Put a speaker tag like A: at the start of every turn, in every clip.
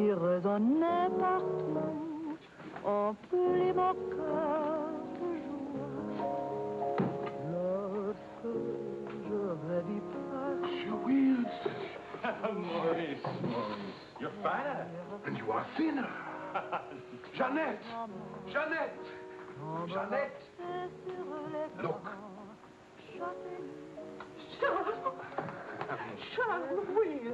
A: qui résonnait partout, emplit mon cœur de joie. Lorsque je rêve pas.
B: Louise! Maurice, you're fatter. And you are thinner. Jeannette! Jeannette! Jeannette! Look.
C: Charles, oui.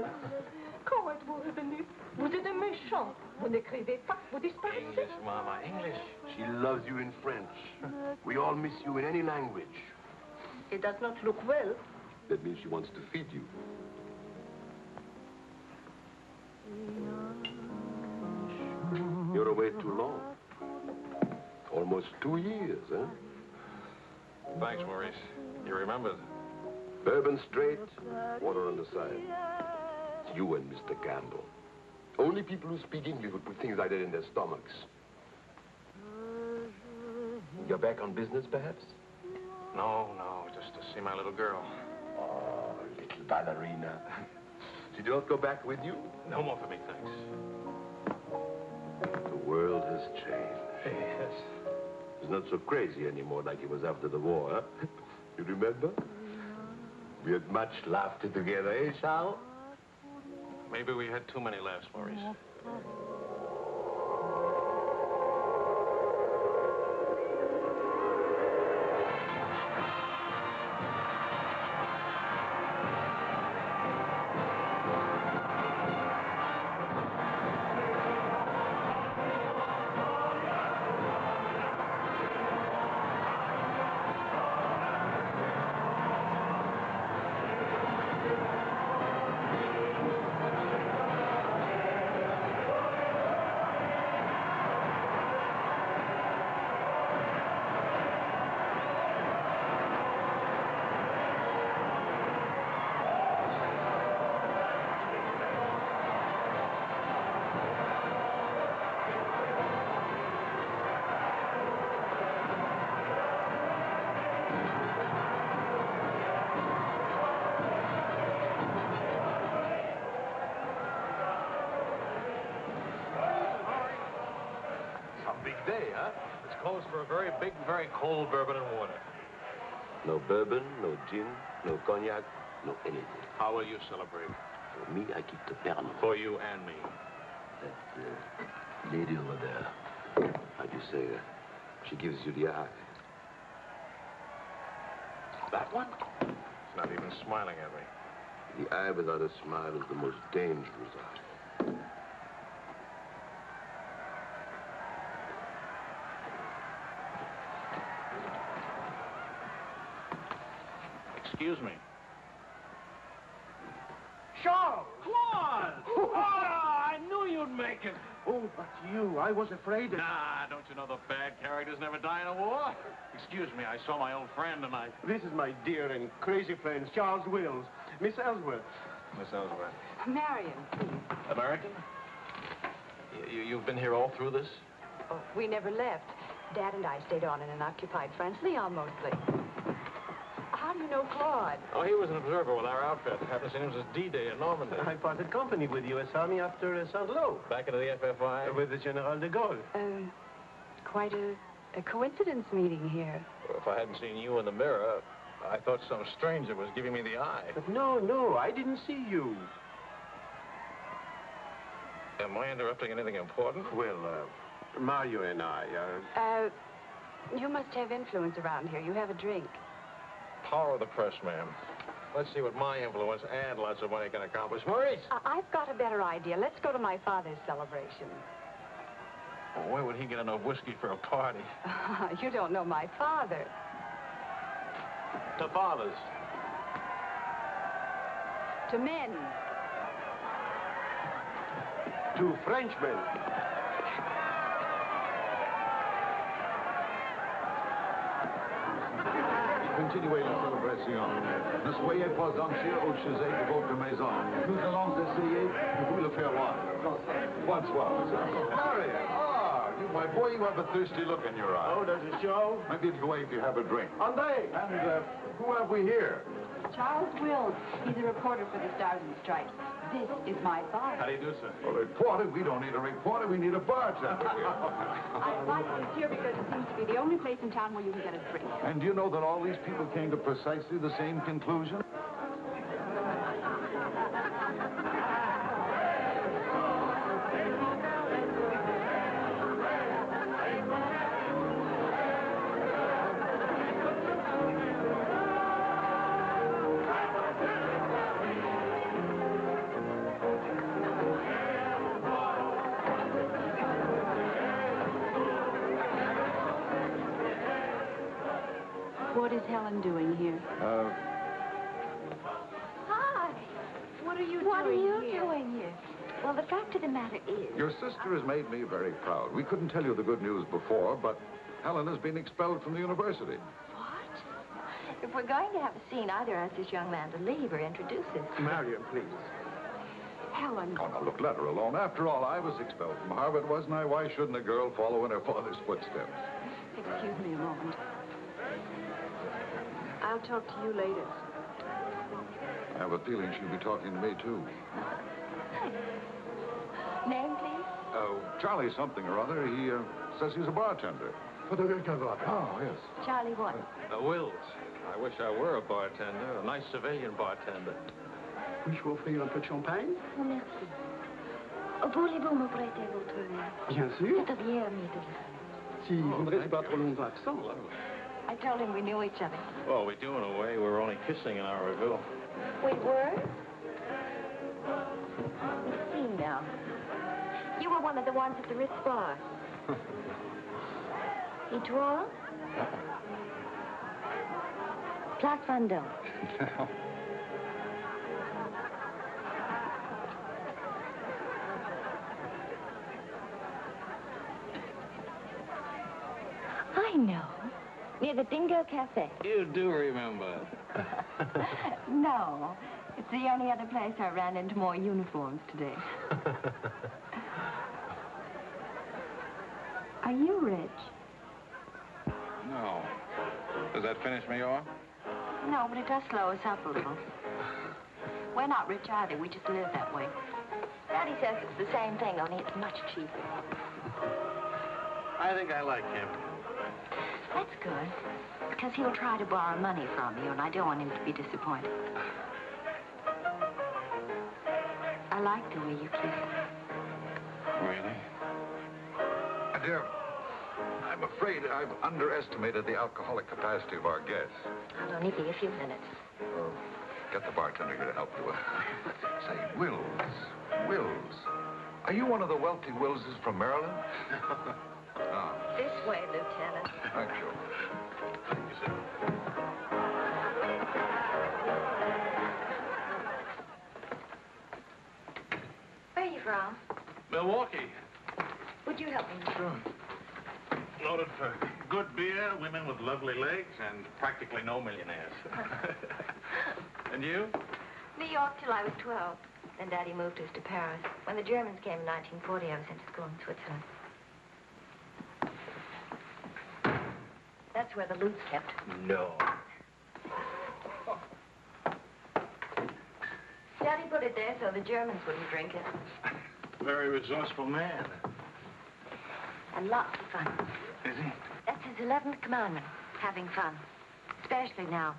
C: Comment êtes-vous revenu? Vous êtes un méchant. Vous n'écrivez pas, vous disparaissez.
D: English, Mama, English.
B: She loves you in French. We all miss you in any language.
C: It does not look well.
B: That means she wants to feed you. You're away too long. Almost 2 years, huh?
D: Thanks, Maurice. You remembered.
B: Bourbon straight, water on the side. It's you and Mr. Campbell. Only people who speak English would put things like that in their stomachs. You're back on business, perhaps?
D: No, just to see my little girl.
B: Oh, little ballerina. She don't go back with you?
D: No more for me, thanks.
B: The world has changed.
D: Yes.
B: It's not so crazy anymore like it was after the war, huh? You remember? We had much laughter together, eh, Charles?
D: Maybe we had too many laughs, Maurice. For a very big, very cold bourbon and water.
B: No bourbon, no gin, no cognac, no anything.
D: How will you celebrate?
B: For me, I keep the Pernod.
D: For you and me.
B: That lady over there, how'd you say, she gives you the eye. That one?
D: She's not even smiling at me.
B: The eye without a smile is the most dangerous eye.
D: Excuse me.
E: Charles! Claude! Oh, I knew you'd make it.
B: Oh, but you, I was afraid that...
D: Nah, don't you know the bad characters never die in a war? Excuse me, I saw my old friend and I...
E: This is my dear and crazy friend, Charles Wills. Miss Ellsworth.
D: Miss Ellsworth.
F: Marion, please.
D: American? You've been here all through this?
F: Oh, we never left. Dad and I stayed on in an occupied France, Leon mostly. How do you know Claude?
D: Oh, he was an observer with our outfit. Haven't seen him since D-Day in Normandy.
E: I parted company with U.S. Army after Saint-Lô.
D: Back into the FFI?
E: With the General de Gaulle.
F: Quite a coincidence meeting here.
D: Well, if I hadn't seen you in the mirror, I thought some stranger was giving me the eye.
E: But no, I didn't see you.
D: Am I interrupting anything important?
E: Well, Mario and I
F: you must have influence around here. You have a drink.
D: Power of the press, ma'am. Let's see what my influence and lots of money can accomplish. Maurice!
F: I've got a better idea. Let's go to my father's celebration.
D: Well, where would he get enough whiskey for a party?
F: You don't know my father.
D: To fathers.
F: To men.
E: To Frenchmen.
G: Continuez la célébration. Ne soyez pas anxieux au chevet de votre maison. Nous allons essayer de vous le faire voir. Bonsoir, Harry, my boy, you have a thirsty look in your eye.
E: Oh, does it show?
G: Maybe it'll wait to have a drink.
E: André!
G: And who have we here?
F: Charles Wills. He's a reporter for the Stars and Stripes. This is my bar.
D: How do you do, sir?
G: A reporter? We don't need a reporter. We need a bartender here.
F: I like this here because it seems to be the only place in town where you can get a drink.
G: And do you know that all these people came to precisely the same conclusion?
F: What is Helen doing here? Hi. What are you doing here? Well, the fact of the matter is...
G: Your sister has made me very proud. We couldn't tell you the good news before, but Helen has been expelled from the university.
H: What? If we're going to have a scene, either ask this young man to leave or introduce him.
E: Marion, please.
F: Helen.
G: Oh, now, look, let her alone. After all, I was expelled from Harvard, wasn't I? Why shouldn't a girl follow in her father's footsteps?
F: Excuse me a moment.
C: I'll talk to you later.
G: I have a feeling she'll be talking to me, too.
H: Name, please?
G: Oh, Charlie something or other. He says he's a bartender. Oh, yes.
H: Charlie what?
D: Wills. I wish I were a bartender, a nice civilian bartender.
E: Puis-je vous offrir un peu de champagne?
H: Oh, merci. Voulez-vous me prêter votre verre?
E: Bien sûr.
H: C'est bien aimable.
E: Si vous ne restez pas trop longtemps absent.
H: I told him we knew each other.
D: Well, we do in a way. We were only kissing in our review.
H: We were? Let's see now. You were one of the ones at the Ritz bar. Et toi? Place Vendôme. I know. Near the Dingo Cafe.
D: You do remember.
H: No. It's the only other place I ran into more uniforms today. Are you rich?
D: No. Does that finish me off?
H: No, but it does slow us up a little. We're not rich either. We just live that way. Daddy says it's the same thing, only it's much cheaper.
D: I think I like him.
H: That's good. Because he'll try to borrow money from you, and I don't want him to be disappointed. I like the way you kiss him.
D: Really?
G: Dear, I'm afraid I've underestimated the alcoholic capacity of our guests.
H: I'll only be a few minutes.
G: Get the bartender here to help you. Say, Wills. Are you one of the wealthy Willses from Maryland?
H: This way, Lieutenant.
G: Thank you.
D: Thank you, sir.
H: Where are you from?
D: Milwaukee.
H: Would you help me?
D: Sure. Noted for good beer, women with lovely legs, and practically no millionaires. And you?
H: New York till I was 12. Then Daddy moved us to Paris. When the Germans came in 1940, I was sent to school in Switzerland. That's where the loot's kept.
D: No.
H: Daddy put it there so the Germans wouldn't drink it.
D: Very resourceful man.
H: And lots of fun.
D: Is he?
H: That's his 11th commandment, having fun. Especially now.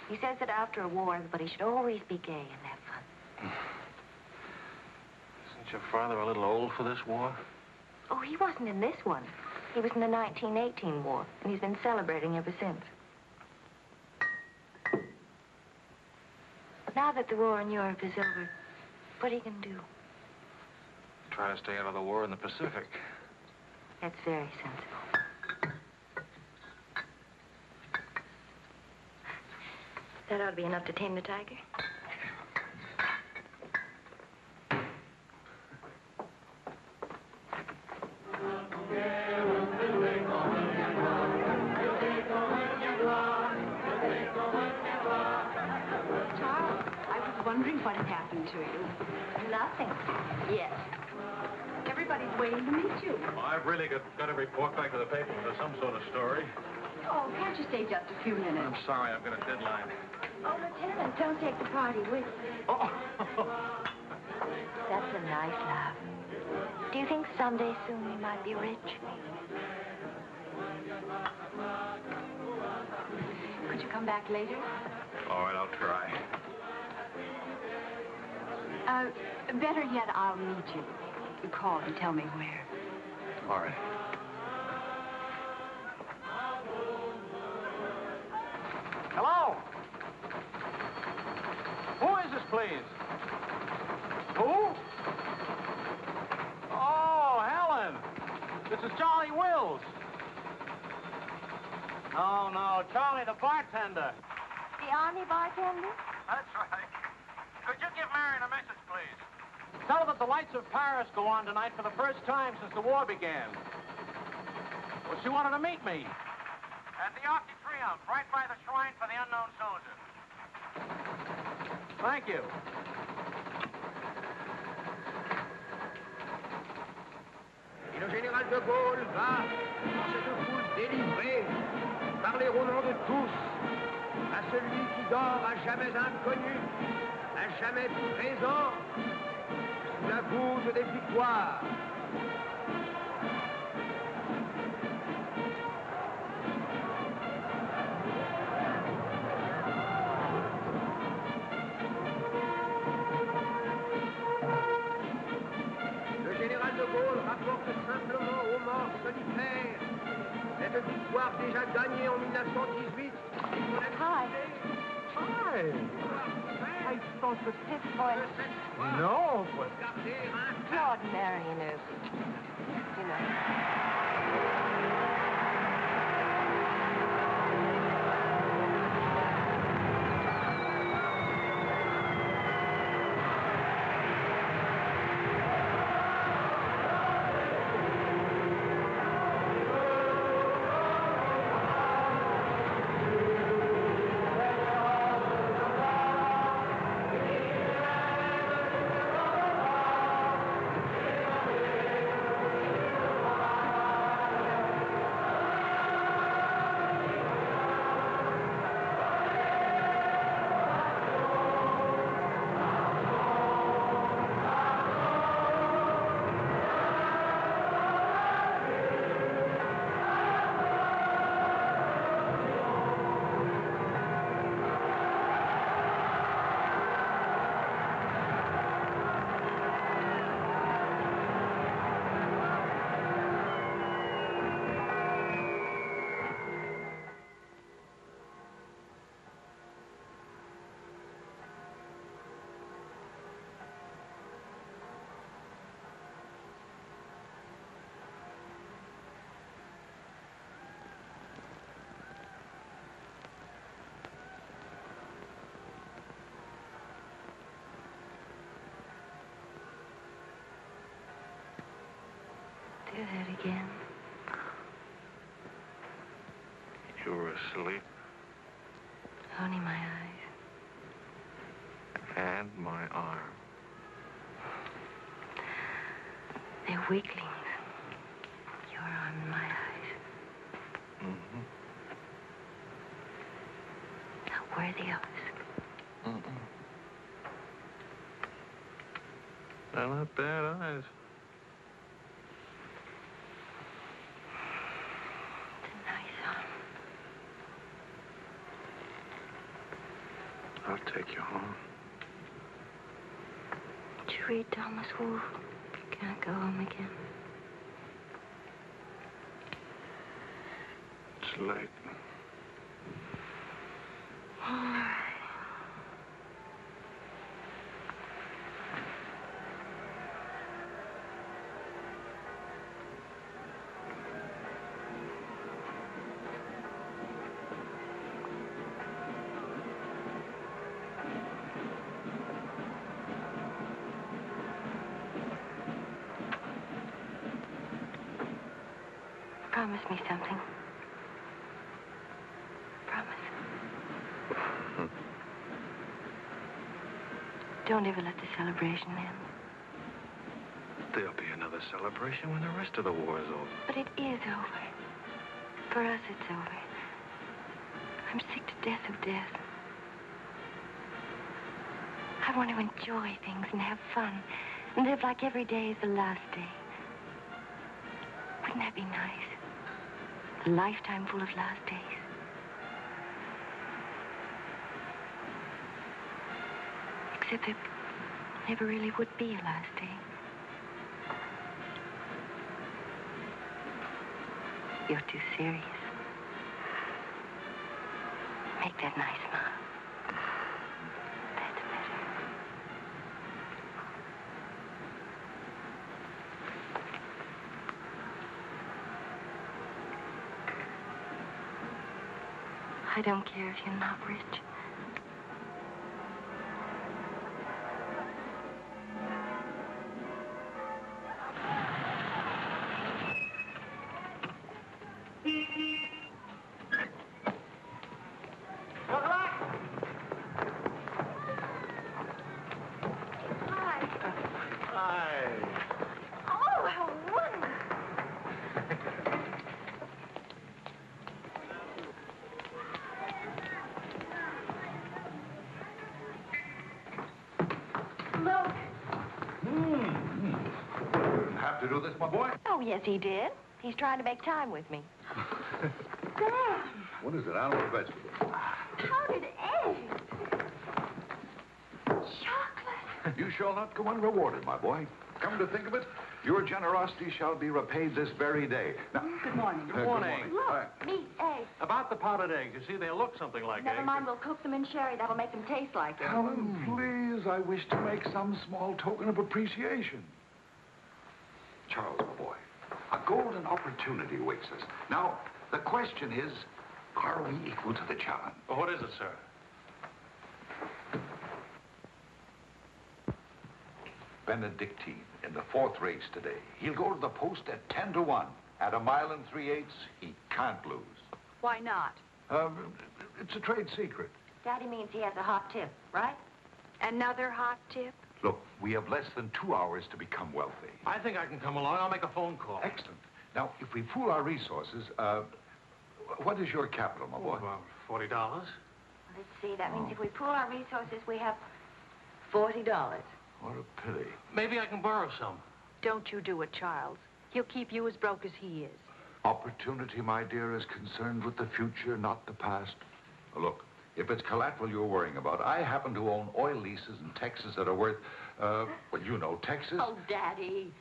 H: He says that after a war, everybody should always be gay and have fun.
D: Isn't your father a little old for this war?
H: Oh, he wasn't in this one. He was in the 1918 war, and he's been celebrating ever since. Now that the war in Europe is over, what are you going to do?
D: Try to stay out of the war in the Pacific.
H: That's very sensible. That ought to be enough to tame the tiger.
F: Charles, I was wondering what had happened to you.
H: Nothing. Yes.
F: Everybody's waiting to meet you.
D: Well, I've really got to report back to the paper for some sort of story.
F: Oh, can't you stay just a few minutes?
D: I'm sorry, I've got a deadline.
H: Oh, Lieutenant, don't take the party with you.
D: Oh.
H: That's a nice laugh. Do you think someday soon we might be rich? Could you come back later?
D: All right, I'll try.
H: Better yet, I'll meet you. You call and tell me where.
D: All right.
E: Hello? Who is this, please? Who? Oh, Helen. This is Charlie Wills. No, Charlie the bartender.
H: The Army bartender?
E: That's right. Could you give Marion a message, please? Tell her that the lights of Paris go on tonight for the first time since the war began. Well, she wanted to meet me. At the Arc de Triomphe, right by the shrine for the unknown soldier. Thank you.
I: Et le général de Gaulle va, dans cette foule délivrée, parler au nom de tous, à celui qui dort à jamais inconnu, à jamais présent, sous la goutte des victoires. Le général de Gaulle rapporte simplement aux morts solitaires cette victoire déjà gagnée en 1918.
H: Hi.
E: Hi.
H: I thought it was his voice.
E: No, but...
H: Claude Marion, you know. Do that again.
D: You were asleep.
H: Only my eyes.
D: And my arm.
H: They're weaklings. Your arm and my eyes.
D: Mm-hmm.
H: Not worthy of us.
D: Mm-mm. They're not bad eyes.
H: It's a nice arm.
D: I'll take you home.
H: Did you read Thomas Wolfe? Can I go home again?
D: It's late.
H: All right. Promise me something. Promise. Don't ever let the celebration end.
D: There'll be another celebration when the rest of the war is over.
H: But it is over. For us, it's over. I'm sick to death of death. I want to enjoy things and have fun. And live like every day is the last day. Wouldn't that be nice? A lifetime full of last days. Except there never really would be a last day. You're too serious. Make that nice smile. That's better. I don't care if you're not rich.
C: Oh, how wonderful. Look.
G: Didn't have to do this, my boy.
H: Oh, yes, he did. He's trying to make time with me.
C: Dad,
G: What is it, animal or vegetable?
C: how did eggs? Chocolate.
G: You shall not go unrewarded, my boy. Come to think of it, your generosity shall be repaid this very day. Now,
F: Good morning.
E: Good morning.
C: Look, meat, eggs.
E: About the powdered eggs, you see, they look something like
H: Never
E: eggs.
H: mind, we'll cook them in sherry. That'll make them taste like it.
G: Helen, please, I wish to make some small token of appreciation. Charles, my boy, a golden opportunity awaits us. Now, the question is, are we equal to the challenge?
E: Well, what is it, sir?
G: Benedictine in the 4th race today. He'll go to the post at 10 to 1. At a mile and 3/8, he can't lose.
F: Why not?
G: It's a trade secret.
H: Daddy means he has a hot tip, right?
F: Another hot tip?
G: Look, we have less than 2 hours to become wealthy.
E: I think I can come along. I'll make a phone call.
G: Excellent. Now, if we pool our resources, what is your capital, my boy?
E: About $40.
H: Let's see, that means if we pool our resources, we have $40.
G: What a pity.
E: Maybe I can borrow some.
F: Don't you do it, Charles. He'll keep you as broke as he is.
G: Opportunity, my dear, is concerned with the future, not the past. Look, if it's collateral you're worrying about, I happen to own oil leases in Texas that are worth, well, you know, Texas.
F: Oh, Daddy.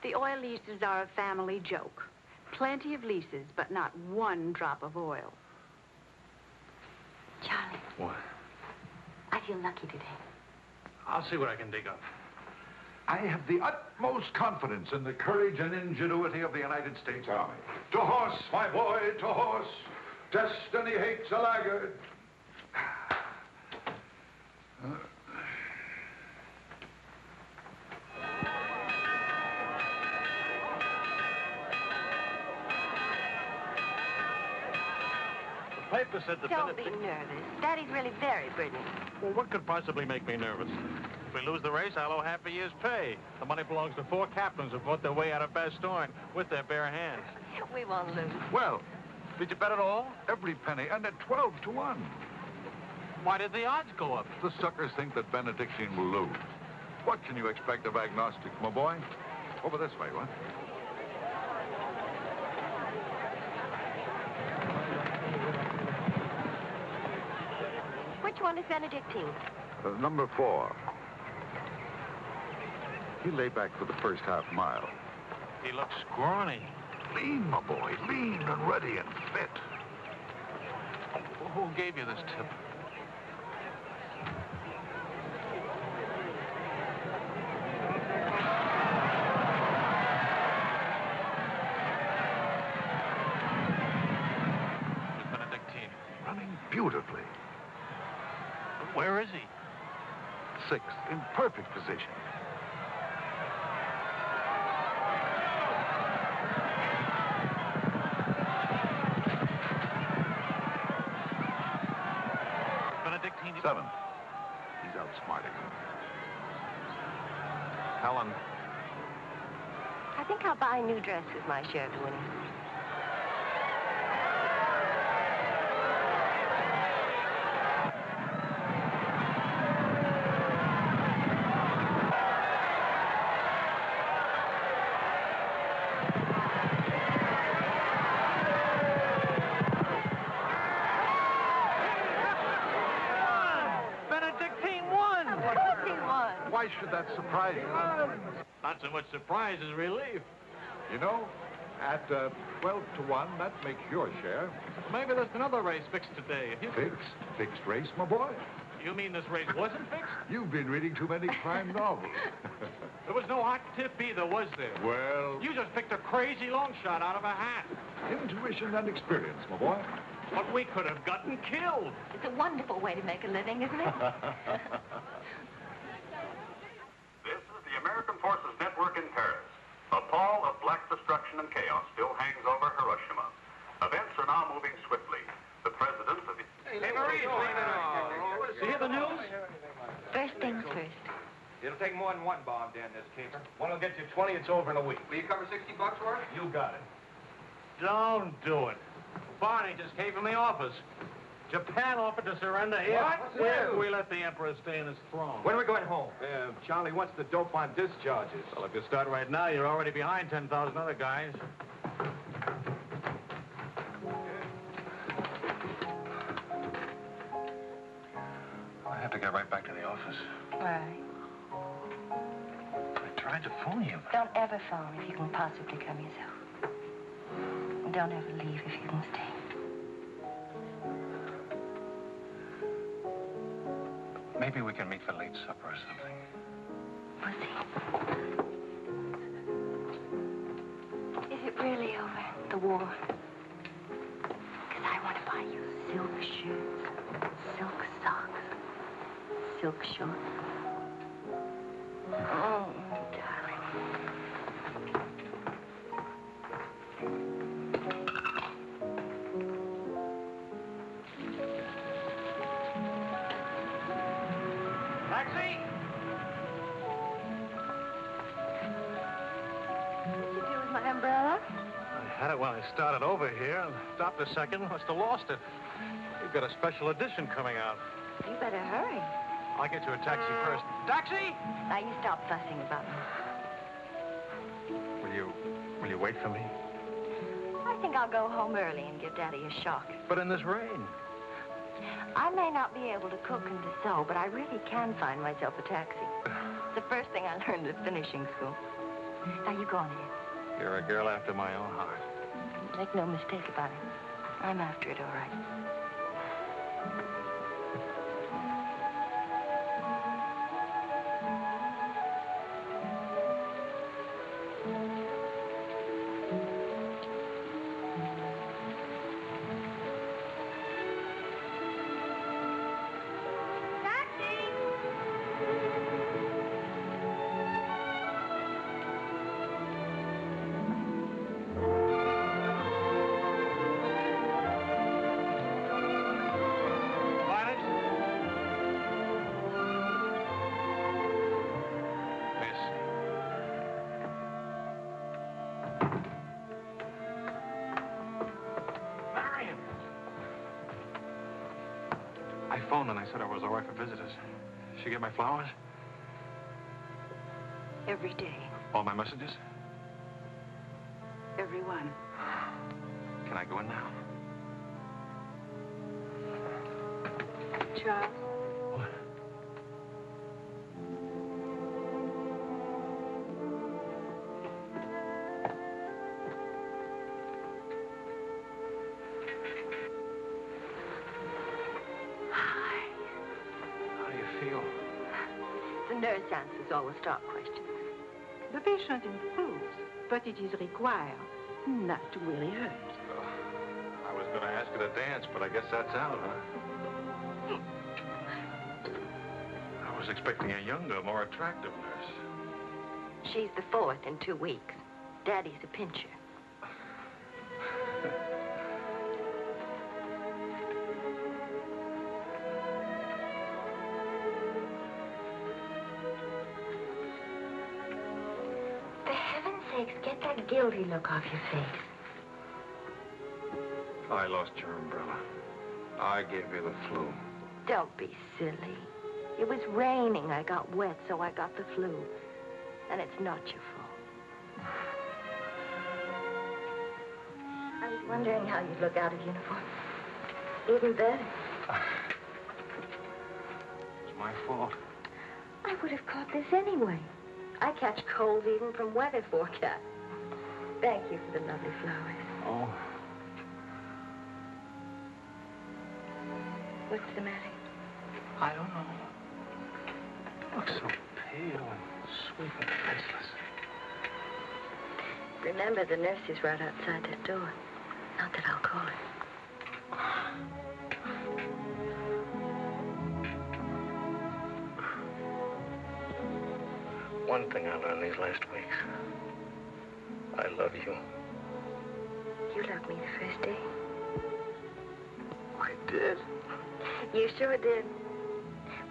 F: The oil leases are a family joke. Plenty of leases, but not one drop of oil.
H: Charlie,
E: What?
H: I feel lucky today.
E: I'll see what I can dig up.
G: I have the utmost confidence in the courage and ingenuity of the United States Army. To horse, my boy, to horse. Destiny hates a laggard.
E: The paper said the
H: Don't be nervous. Daddy's really very brilliant.
E: Well, what could possibly make me nervous? If we lose the race, I'll owe half a year's pay. The money belongs to 4 captains who fought their way out of Bastogne with their bare hands.
H: We won't lose.
G: Well,
E: Did you bet it all?
G: every penny, and at 12 to 1.
E: Why did the odds go up?
G: The suckers think that Benedictine will lose. What can you expect of agnostics, my boy? Over this way, what?
H: Which one is Benedictine?
G: Number 4. He lay back for the first half mile.
E: He looks scrawny.
G: Lean, my boy, lean and ready and fit.
E: Who gave you this tip? It's Benedictine.
G: Running beautifully.
E: Where is he?
G: 6th, in perfect position.
E: Benedictine.
G: 7th. He's outsmarting him.
E: Helen.
H: I think I'll buy a new dress with my share of the winning.
G: Why should that surprise you?
D: Not so much surprise as relief.
G: You know, at 12 to 1, that makes your share.
D: Maybe there's another race fixed today.
G: Fixed race, my boy.
D: You mean this race wasn't fixed?
G: You've been reading too many crime novels.
D: There was no hot tip either, was there?
G: Well,
D: You just picked a crazy long shot out of a hat.
G: intuition and experience, my boy.
D: But we could have gotten killed.
H: It's a wonderful way to make a living, isn't it?
J: This is the American Forces Network in Paris. A pall of black destruction and chaos still hangs over Hiroshima. Events are now moving swiftly. The president of the...
E: Hey, Marie, you hear the news?
H: First things first.
E: It'll take more than one bomb down this caper. One will get you 20, it's over in a week.
I: Will you cover $60 for it?
E: You got it.
D: Don't do it. Barney just came from the office. Japan offered to surrender here.
E: What?
D: If we let the Emperor stay in his throne.
E: When are we going home? Charlie wants the dope on discharges.
D: Well, if you start right now, you're already behind 10,000 other guys. I have to get right back to the office.
H: Why?
D: I tried to phone you.
H: Don't ever phone if you can possibly come yourself. And don't ever leave if you can stay.
D: Maybe we can meet for late supper or something.
H: Pussy. Is it really over, the war? Because I want to buy you silk shirts, silk socks, silk shorts. Oh, darling.
D: Taxi!
H: What'd you do with my umbrella?
D: I had it when I started over here and stopped a second. Must have lost it. You've got a special edition coming out.
H: You better hurry.
D: I'll get you a taxi first. Taxi!
H: Now you stop fussing about me.
D: Will you wait for me?
H: I think I'll go home early and give Daddy a shock.
D: But in this rain.
H: I may not be able to cook and to sew, but I really can find myself a taxi. It's the first thing I learned at finishing school. Now, you go on ahead.
D: You're a girl after my own heart.
H: Make no mistake about it. I'm after it, all right.
D: I phoned and I said I was all right for visitors. She get my flowers?
H: Every day.
D: All my messages?
H: Every one.
D: Can I go in now?
H: Charles?
D: What? How do you feel?
H: The nurse answers all the stock questions.
F: The patient improves, but it is required not to really hurt.
D: I was going to ask her to dance, but I guess that's out, huh? I was expecting a younger, more attractive nurse.
H: She's the fourth in 2 weeks. Daddy's a pincher. For heaven's sakes, get that guilty look off your face.
D: I lost your umbrella. I gave you the flu.
H: Don't be silly. It was raining. I got wet, so I got the flu. And it's not your fault. I was wondering how you'd look out of uniform. Even better.
D: It's my fault.
H: I would have caught this anyway. I catch colds even from weather forecast. Thank you for the lovely flowers.
D: Oh.
H: What's the matter?
D: I don't know. You look so pale and sweet and faceless.
H: Remember, the nurse is right outside that door. Not that I'll call her.
D: One thing I learned these last weeks. I love you.
H: You loved me the first day.
D: I did.
H: You sure did.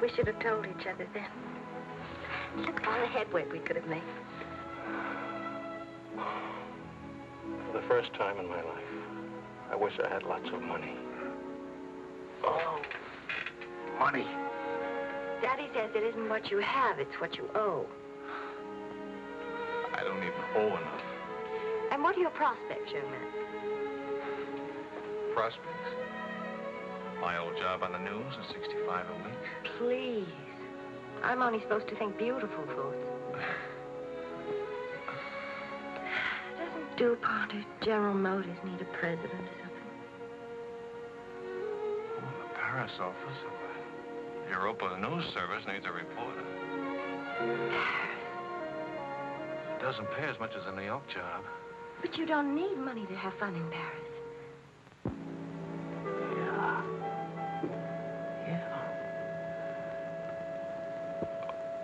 H: We should have told each other then. Look all the headway we could have made.
D: For the first time in my life, I wish I had lots of money. Oh, money.
H: Daddy says it isn't what you have, it's what you owe.
D: I don't even owe enough.
H: And what are your prospects, young man?
D: Prospects? My old job on the news at 65 a week.
H: Please. I'm only supposed to think beautiful thoughts. Doesn't DuPont or General Motors need a president or something?
D: Oh, the Paris office of the Europa News Service needs a reporter. It doesn't pay as much as a New York job.
H: But you don't need money to have fun in Paris.
D: Yeah.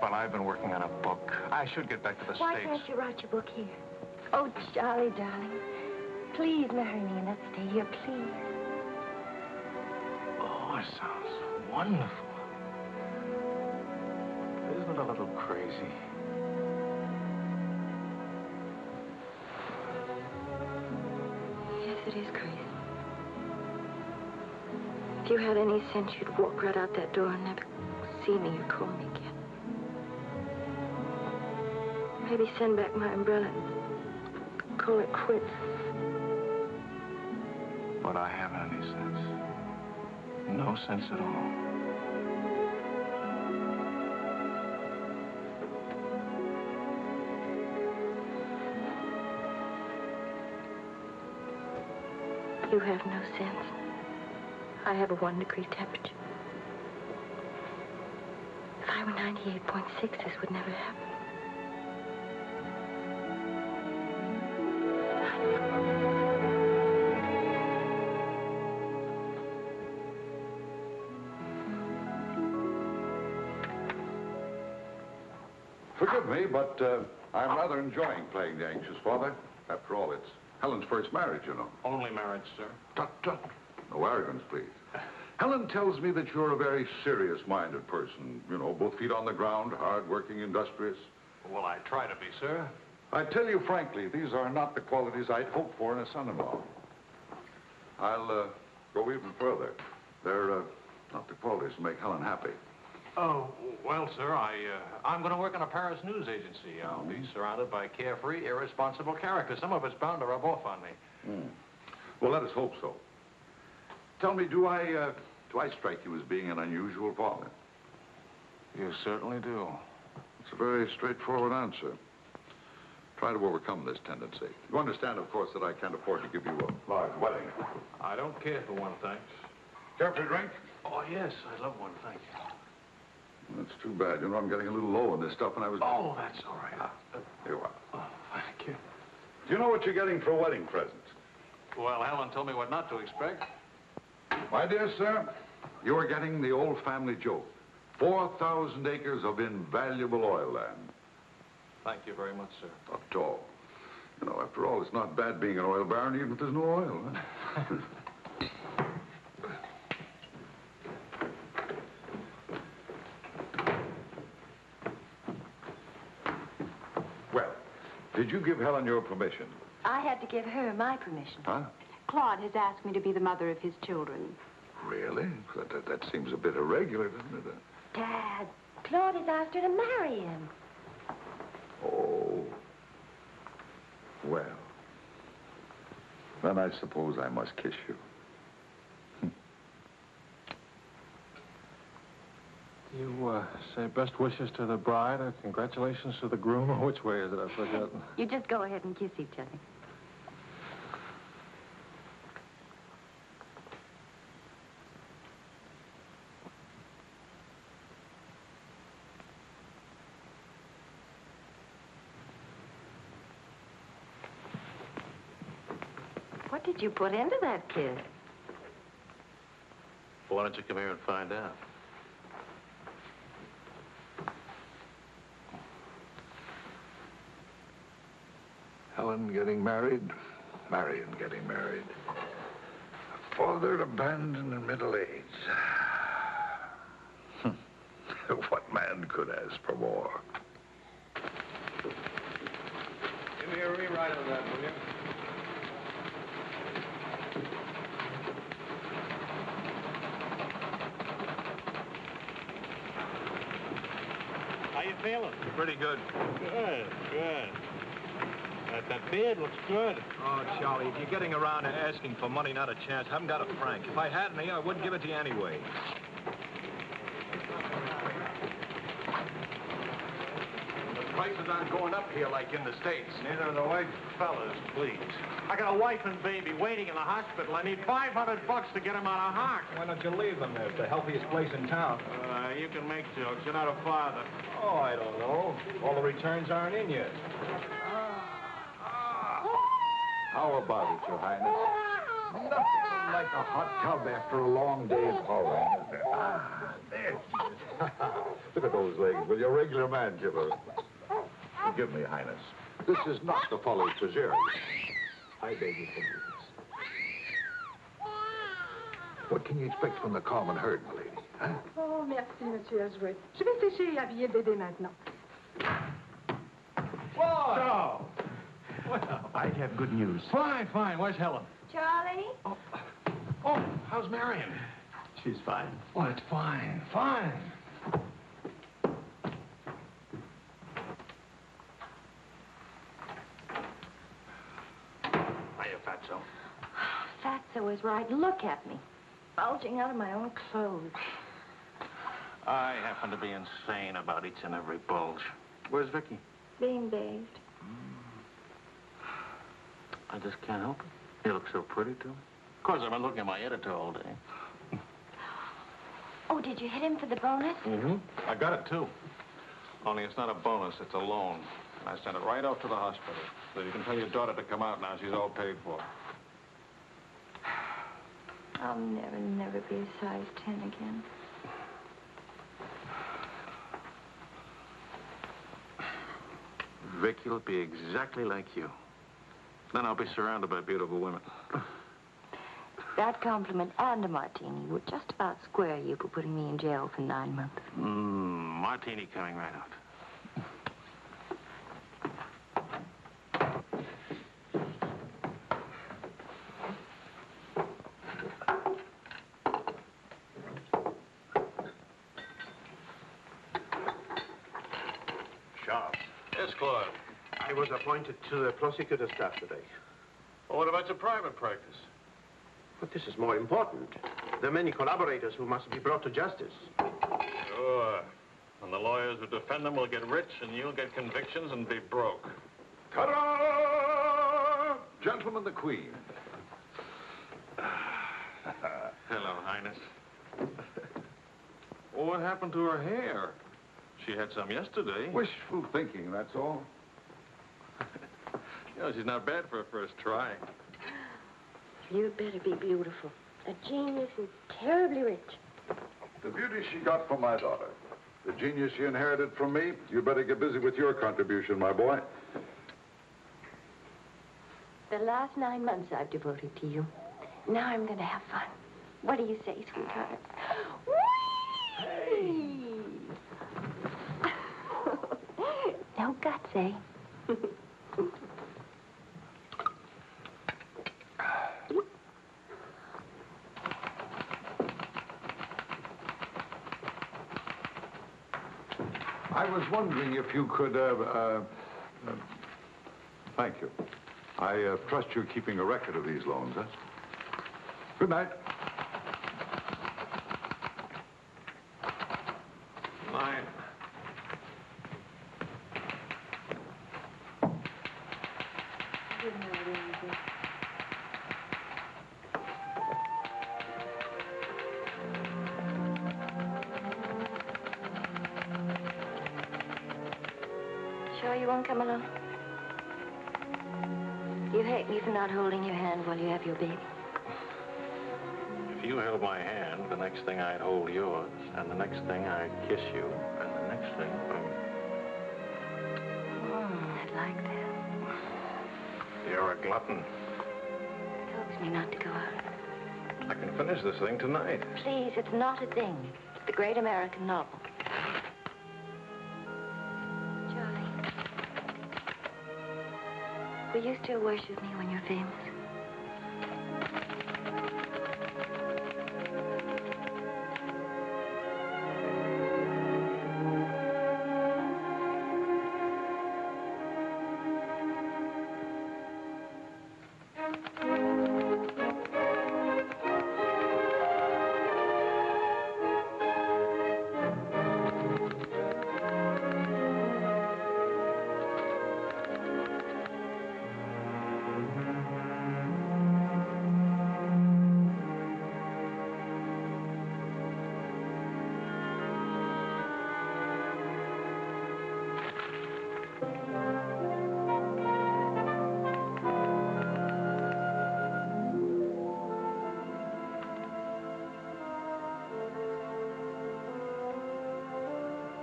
D: Well, I've been working on a book. I should get back to the
H: Why
D: States.
H: can't you write your book here? Oh, Charlie, darling. Please marry me and let's stay here, please.
D: Oh, it sounds wonderful. Isn't it a little crazy?
H: Yes, it is crazy. If you had any sense, you'd walk right out that door and never see me or call me again. Maybe send back my umbrella and call it quits.
D: But I haven't any sense. No sense at all.
H: You have no sense. I have a 1-degree temperature. If I were 98.6, this would never happen.
G: Forgive me, but I'm rather enjoying playing the anxious father. After all, it's Helen's first marriage, you know.
D: Only marriage, sir.
G: Tut, tut. No arrogance, please. Helen tells me that you're a very serious-minded person. You know, both feet on the ground, hard-working, industrious.
D: Well, I try to be, sir.
G: I tell you frankly, these are not the qualities I'd hope for in a son-in-law. I'll go even further. They're not the qualities that make Helen happy.
E: Oh, well, sir, I'm going to work in a Paris news agency. I'll be surrounded by carefree, irresponsible characters. Some of it's bound to rub off on me.
G: Well, let us hope so. Tell me, do I strike you as being an unusual father?
D: You certainly do.
G: It's a very straightforward answer. Try to overcome this tendency. You understand, of course, that I can't afford to give you a large wedding.
E: I don't care for one, thanks.
G: Care for a drink?
E: Oh, yes, I love one, thank you.
G: That's too bad. You know, I'm getting a little low on this stuff, and I was...
E: Oh, that's all right.
G: Here you are.
E: Oh, thank you.
G: Do you know what you're getting for a wedding present?
E: Well, Helen told me what not to expect.
G: My dear sir, you are getting the old family joke. 4,000 acres of invaluable oil land.
E: Thank you very much, sir.
G: Not at all. You know, after all, it's not bad being an oil baron, even if there's no oil. Huh? Well, did you give Helen your permission?
F: I had to give her my permission.
G: Huh?
F: Claude has asked me to be the mother of his children.
G: Really? That seems a bit irregular, doesn't it?
H: Dad, Claude has asked her to marry him.
G: Oh. Well. Then I suppose I must kiss you.
D: You say best wishes to the bride or congratulations to the groom, or which way is it? I've forgotten.
H: You just go ahead and kiss each other. What did you put into that kiss?
D: Well, why don't you come here and find out?
G: Helen getting married, Marion getting married. A father abandoned in middle age. What man could ask for more?
E: Give me a rewrite of that, will you?
D: How you feeling?
E: Pretty good.
D: Good, good. That beard looks good.
E: Oh, Charlie, if you're getting around and asking for money, not a chance. I haven't got a franc. If I had any, I wouldn't give it to you anyway.
G: The prices aren't going up here like in the States.
D: Neither are the white fellas, please.
E: I got a wife and baby waiting in the hospital. I need $500 to get them out of hock. Why don't you leave them there? It's the healthiest place in town.
D: You can make jokes. You're not a father.
E: Oh, I don't know. All the returns aren't in yet.
G: How about it, Your Highness? Nothing like a hot tub after a long day's hauling, is there? Ah, there she is. Look at those legs. Will your regular man give her? Forgive me, Highness. This is not the Folly Treasury. I beg your forgiveness. What can you expect from the common herd, my lady? Huh?
C: Oh, merci, Monsieur Azuet. Je vais sécher et habiller le bébé maintenant.
E: Whoa! Well,
G: I have good news.
E: fine, fine. Where's Helen?
H: Charlie?
E: Oh, how's Marion?
G: She's fine.
E: Oh, it's fine, fine. Hiya, Fatso.
H: Fatso is right. Look at me. Bulging out of my own clothes.
D: I happen to be insane about each and every bulge. Where's Vicky?
H: Being bathed.
D: I just can't help it. You look so pretty, too. Of course, I've been looking at my editor all day.
H: Oh, did you hit him for the bonus?
D: Mm-hmm. I got it, too. Only it's not a bonus, it's a loan. And I sent it right out to the hospital. So you can tell your daughter to come out now. She's all paid for.
H: I'll never be a size 10 again.
D: Vicky will be exactly like you. Then I'll be surrounded by beautiful women.
H: That compliment and a martini would just about square you for putting me in jail for 9 months.
D: Martini coming right out.
E: Sharp.
D: Yes, Claude.
E: I was appointed to the prosecutor's staff today.
D: Well, what about your private practice?
E: But this is more important. There are many collaborators who must be brought to justice.
D: Sure. And the lawyers who defend them will get rich, and you'll get convictions and be broke.
G: Ta-da! Gentlemen, the Queen.
D: Hello, Highness. Well, what happened to her hair? She had some yesterday.
G: Wishful thinking, that's all.
D: You know, she's not bad for a first try.
H: You'd better be beautiful. A genius and terribly rich.
G: The beauty she got from my daughter. The genius she inherited from me. You better get busy with your contribution, my boy.
H: The last 9 months I've devoted to you. Now I'm going to have fun. What do you say, sweetheart? Whee! No guts, eh?
G: I was wondering if you could, thank you. I trust you're keeping a record of these loans, huh? Good night.
H: Good night, Angel. Sure you won't come along? You hate me for not holding your hand while you have your baby.
D: If you held my hand, the next thing I'd hold yours, and the next thing I'd kiss you, and the next thing,
H: I'd like that.
D: You're a glutton.
H: Coax me not to go out.
D: I can finish this thing tonight.
H: Please, it's not a thing. It's the great American novel. Charlie, will you still worship me when you're famous?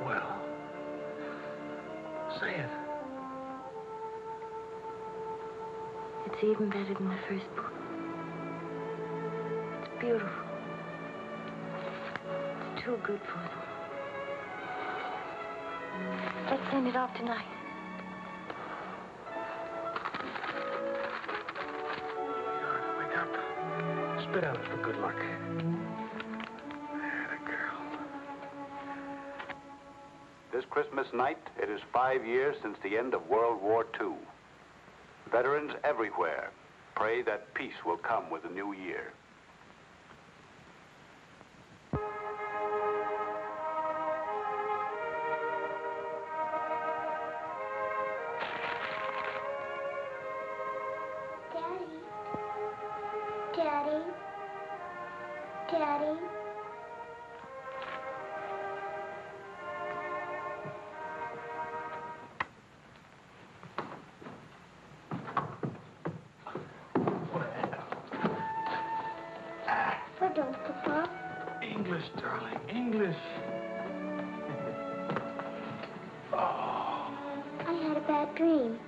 D: Well, say it.
H: It's even better than the first book. It's beautiful. It's too good for them. Let's send it off tonight.
D: Wake up. Spit out for good luck. That girl.
J: This Christmas night, it is 5 years since the end of World War II. Veterans everywhere pray that peace will come with the new year.
K: Daddy. Daddy. Pardon, Papa.
D: English, darling, English. Oh.
K: I had a bad dream.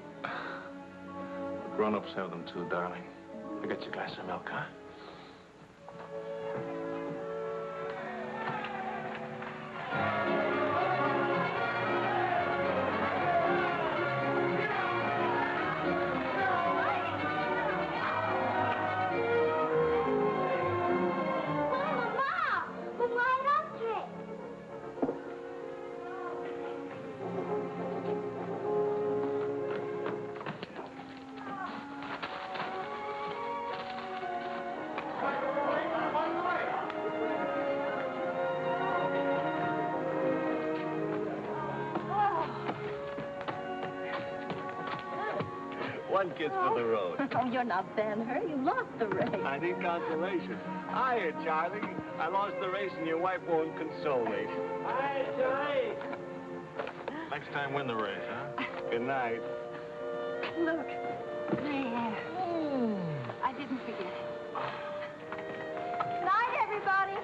D: Grown-ups have them too, darling. I got you a glass of milk, huh?
L: One kiss for the road.
F: Oh, you're not Ben-Hur. You lost the race.
L: I need consolation. Hiya, Charlie. I lost the race and your wife won't console me. Hi, Charlie.
D: Next time, win the race, huh?
L: Good night.
F: Look, there. I didn't forget it. Night, everybody.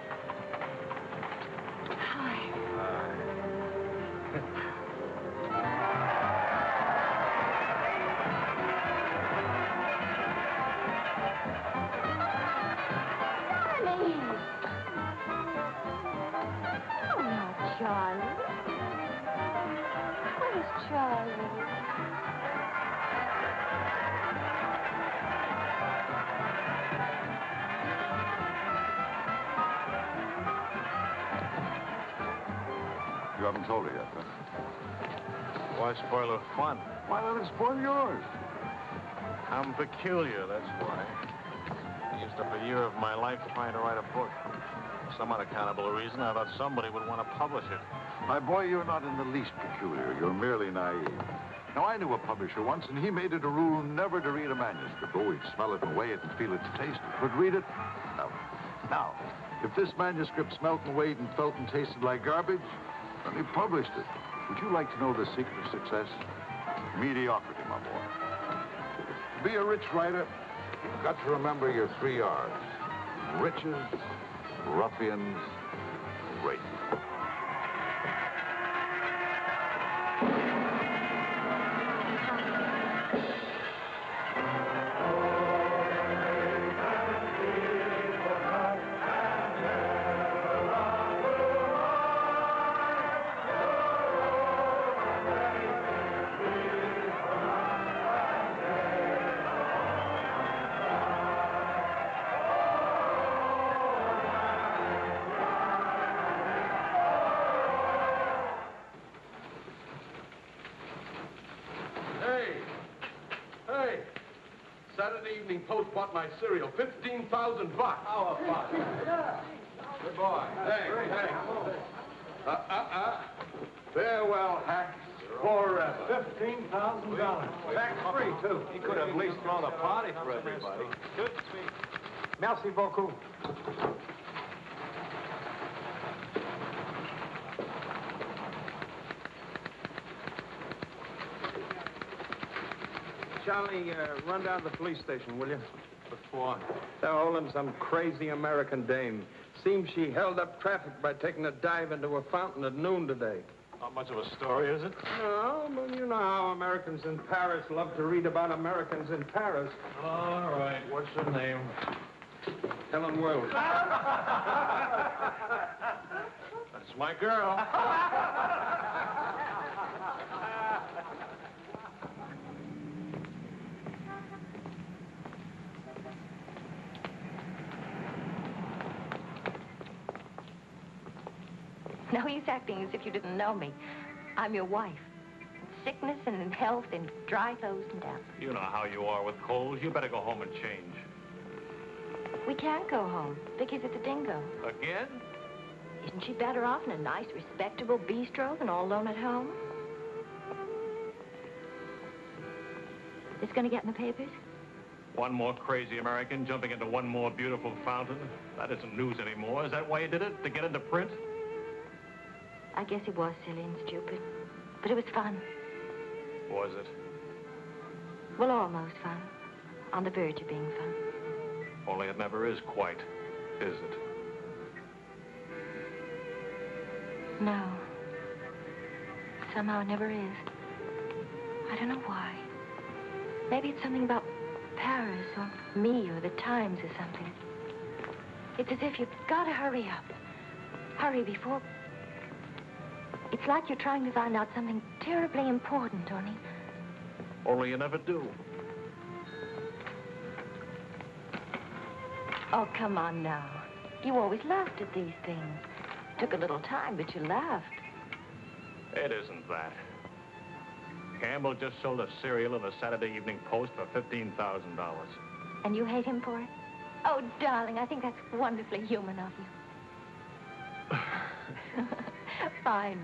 F: Hi. Charlie. Where's Charlie?
G: You haven't told her yet, huh?
D: Why spoil her fun?
G: Why let it spoil yours?
D: I'm peculiar, that's why. I used up a year of my life trying to write a book. For some unaccountable reason, I thought somebody would want to publish it.
G: My boy, you're not in the least peculiar. You're merely naive. Now, I knew a publisher once, and he made it a rule never to read a manuscript. Oh, he'd smell it and weigh it and feel it and taste it. But read it? No. Now, if this manuscript smelt and weighed and felt and tasted like garbage, then he published it. Would you like to know the secret of success? Mediocrity, my boy. To be a rich writer, you've got to remember your 3 R's. Riches, ruffians, rape.
M: Saturday Evening Post bought my cereal. $15,000. How about it? Good boy. Hey. Farewell, Hack. Forever. $15,000. Tax-free, too.
E: He could have at least thrown a party for everybody. Good to see you. Merci beaucoup. Charlie, run down to the police station, will you?
M: What for?
E: They're holding some crazy American dame. Seems she held up traffic by taking a dive into a fountain at noon today.
D: Not much of a story, is it?
E: No, but you know how Americans in Paris love to read about Americans in Paris.
D: All right. What's her name?
E: Helen Wells.
D: That's my girl.
H: No use acting as if you didn't know me. I'm your wife. In sickness and in health, in dry clothes and damp.
D: You know how you are with colds. You better go home and change.
H: We can't go home. Vicky's at the Dingo.
D: Again?
H: Isn't she better off in a nice, respectable bistro than all alone at home? This gonna get in the papers?
D: One more crazy American jumping into one more beautiful fountain. That isn't news anymore. Is that why you did it? To get into print?
H: I guess it was silly and stupid. But it was fun.
D: Was it?
H: Well, almost fun. On the verge of being fun.
D: Only it never is quite, is it?
H: No. Somehow it never is. I don't know why. Maybe it's something about Paris or me or the Times or something. It's as if you've got to hurry up. Hurry before... It's like you're trying to find out something terribly important, Tony.
D: Only you never do.
H: Oh, come on now. You always laughed at these things. Took a little time, but you laughed.
D: It isn't that. Campbell just sold a cereal in the Saturday Evening Post for $15,000.
H: And you hate him for it? Oh, darling, I think that's wonderfully human of you. Finally.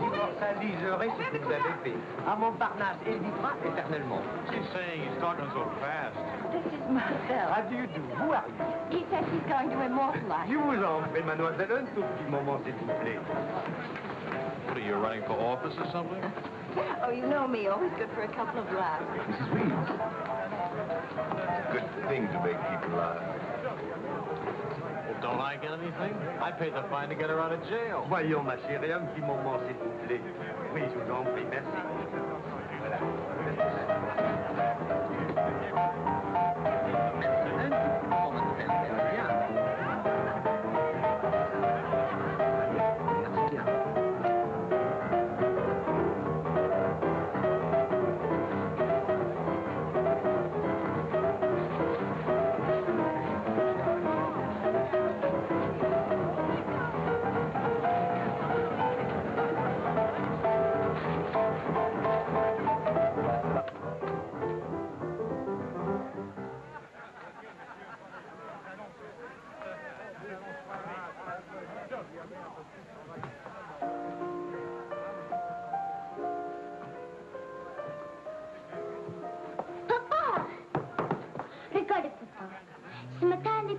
I: Immortaliserai ce que vous avez fait. À Montparnasse, il vivra éternellement.
E: She's saying he's talking so fast.
H: This is Marcel.
I: How do you do? Who are you?
H: He says he's going to immortalize.
I: Je vous en prie, mademoiselle, un tout petit moment, s'il vous plaît.
D: What, are you running for office or something?
H: Oh, you know me, always good for a couple of laughs.
B: Mrs. Reeves. It's a good thing to make people laugh.
D: Well, don't I get anything? I paid the fine to get her out of jail.
I: Voyons, ma chérie, un petit moment, s'il vous plaît. Oui, je vous en prie, merci. Voilà. Un petit moment, mademoiselle. Bien. Merci bien.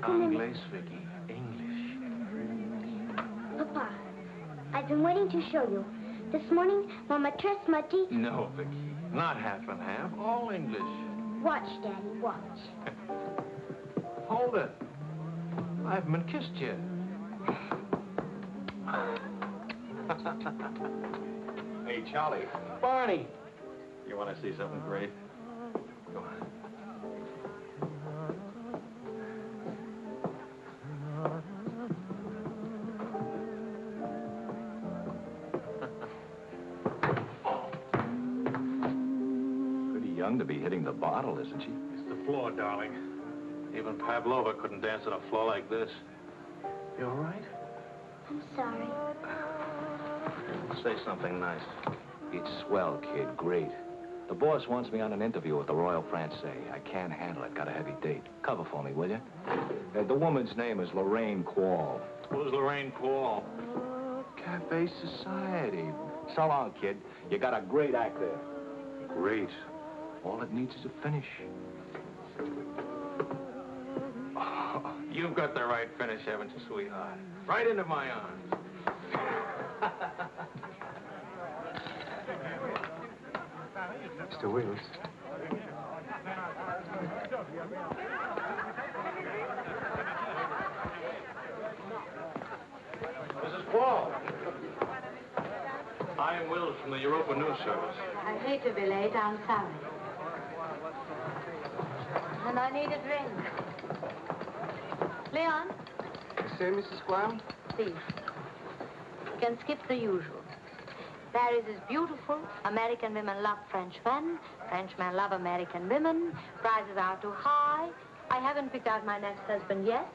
K: Anglais,
E: Vicky. English.
K: Papa, I've been waiting to show you. This morning, Mama trust Muddy.
E: No, Vicky. Not half and half. All English.
K: Watch, Daddy, watch.
E: Hold it. I haven't been kissed yet.
L: Hey, Charlie.
E: Barney. You want to see something great? Go on.
G: Pretty young to be hitting the bottle, isn't she?
D: It's the floor, darling. Even Pavlova couldn't dance on a floor like this.
E: You all right?
K: I'm sorry.
E: Say something nice.
G: It's swell, kid. Great. The boss wants me on an interview with the Royal Francais. I can't handle it. Got a heavy date. Cover for me, will you? The woman's name is Lorraine Quall.
D: Who's Lorraine Quall?
G: Cafe Society. So long, kid. You got a great act there. Great. All it needs is a finish.
D: Oh, you've got the right finish, haven't you, sweetheart? Right into my arms.
G: Mr. Wills.
D: Mrs. Quall. I am Wills from the Europa News Service.
H: I hate to be late. I'm sorry. And I need a drink. Leon?
I: You say, Mrs. Quall?
H: Please. You can skip the usual. Paris is beautiful. American women love French men. Frenchmen love American women. Prices are too high. I haven't picked out my next husband yet.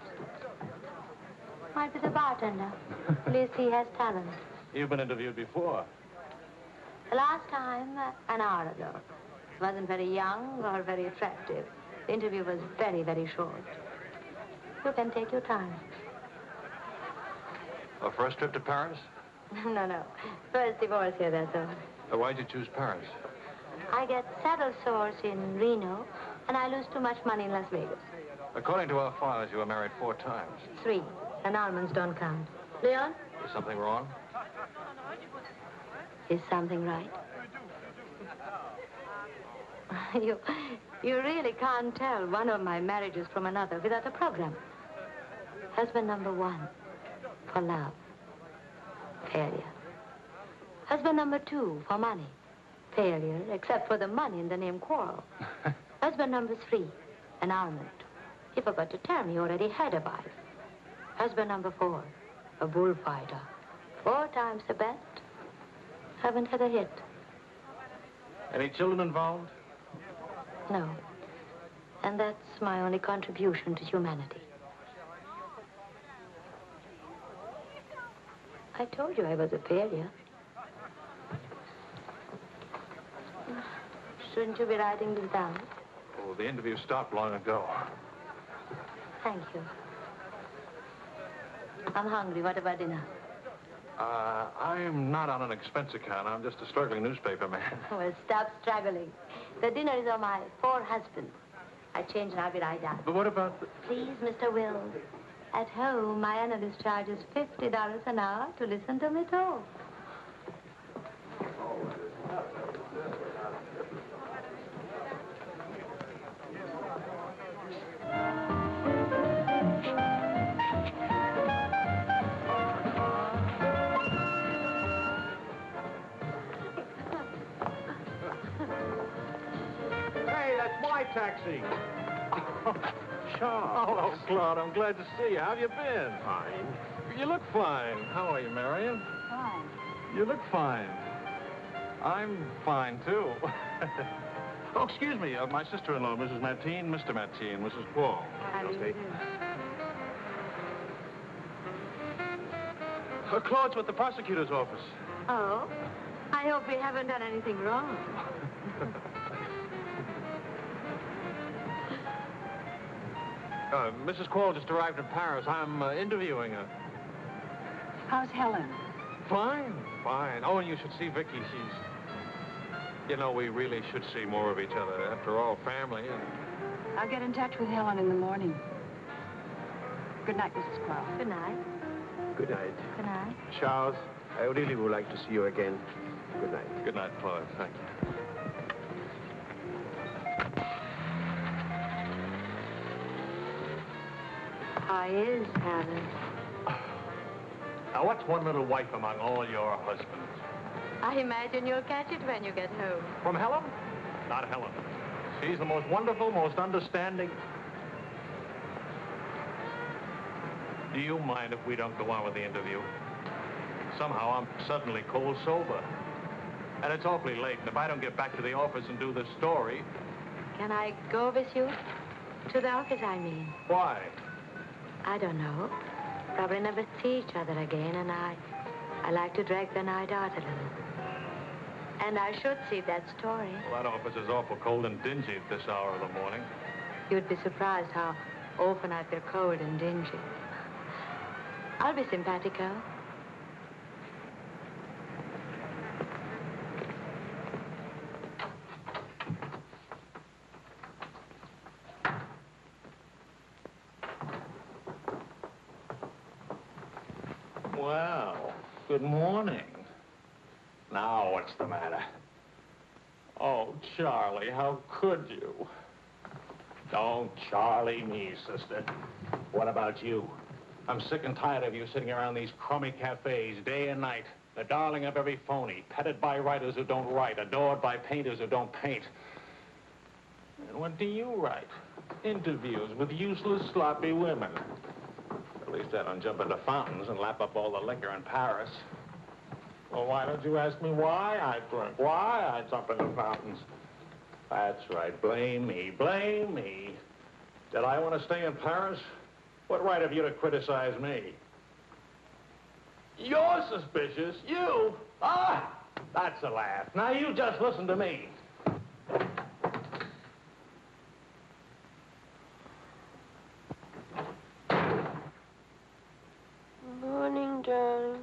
H: Might be the bartender. At least he has talent.
D: You've been interviewed before.
H: The last time, an hour ago. He wasn't very young or very attractive. The interview was very, very short. You can take your time.
D: A first trip to Paris?
H: No. First divorce here, that's all.
D: Why'd you choose Paris?
H: I get saddle sores in Reno, and I lose too much money in Las Vegas.
D: According to our files, you were married 4 times.
H: 3. And almonds don't count. Leon?
D: Is something wrong?
H: Is something right? You really can't tell one of my marriages from another without a program. Husband number 1, for love. Failure. Husband number 2, for money. Failure, except for the money in the name Quarrel. Husband number 3, an almond. He forgot to tell me he already had a wife. Husband number 4, a bullfighter. 4 times the best. Haven't had a hit.
D: Any children involved?
H: No. And that's my only contribution to humanity. I told you I was a failure. Shouldn't you be writing this down?
D: Oh, the interview stopped long ago.
H: Thank you. I'm hungry. What about dinner?
D: I'm not on an expense account. I'm just a struggling newspaper man.
H: Well, stop struggling. The dinner is on my 4 husbands. I change and I'll be right down.
D: But what about the...
H: Please, Mr. Wills. At home, my analyst charges $50 an hour to listen to me talk.
E: Hey, that's my taxi.
D: Charles. Hello, Claude. I'm glad to see you. How have you been?
E: Fine.
D: You look fine. How are you, Marion?
F: Fine.
D: You look fine. I'm fine, too. Oh, excuse me. My sister-in-law, Mrs. Mateen, Mr. Mateen, Mrs. Paul.
H: How do you do?
D: Claude's with the prosecutor's office.
H: Oh? I hope we haven't done anything wrong.
D: Mrs. Quall just arrived in Paris. I'm interviewing her.
F: How's Helen?
D: Fine. Oh, and you should see Vicky. She's... You know, we really should see more of each other. After all, family and...
F: I'll get in touch with Helen in the morning. Good night, Mrs. Crow.
H: Good night.
I: Good night.
H: Good night.
I: Charles, I really would like to see you again. Good night.
D: Good night, Claude. Thank you.
H: How is Paris?
D: Now, what's one little wife among all your husbands?
H: I imagine you'll catch it when you get home.
D: From Helen? Not Helen. She's the most wonderful, most understanding. Do you mind if we don't go on with the interview? Somehow I'm suddenly cold sober. And it's awfully late, and if I don't get back to the office and do this story...
H: Can I go with you? To the office, I mean.
D: Why?
H: I don't know. Probably never see each other again, and I like to drag the night out a little. And I should see that story.
D: Well, that office is awful cold and dingy at this hour of the morning.
H: You'd be surprised how often I feel cold and dingy. I'll be simpatico.
D: Well, good morning. Now, what's the matter? Oh, Charlie, how could you? Don't Charlie me, sister. What about you? I'm sick and tired of you sitting around these crummy cafes day and night, the darling of every phony, petted by writers who don't write, adored by painters who don't paint. And what do you write? Interviews with useless, sloppy women. At least I don't jump into fountains and lap up all the liquor in Paris. Well, why don't you ask me why I drink? Why I jump into fountains? That's right. Blame me. Blame me. Did I want to stay in Paris? What right have you to criticize me? You're suspicious. You? Ah! That's a laugh. Now, you just listen to me.
A: Morning, darling.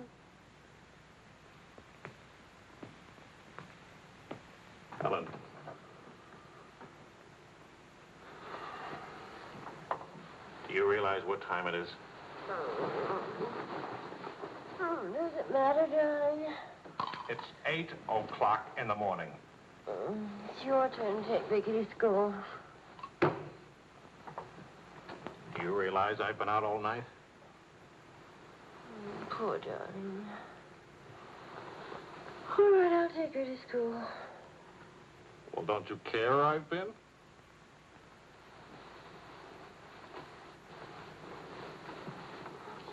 D: Helen. Do you realize what time it is?
A: Does it matter, darling?
D: It's 8 o'clock in the morning.
A: It's your turn to take Vicky to school.
D: Do you realize I've been out all night?
A: Poor darling. All right, I'll take her to school.
D: Well, don't you care I've been?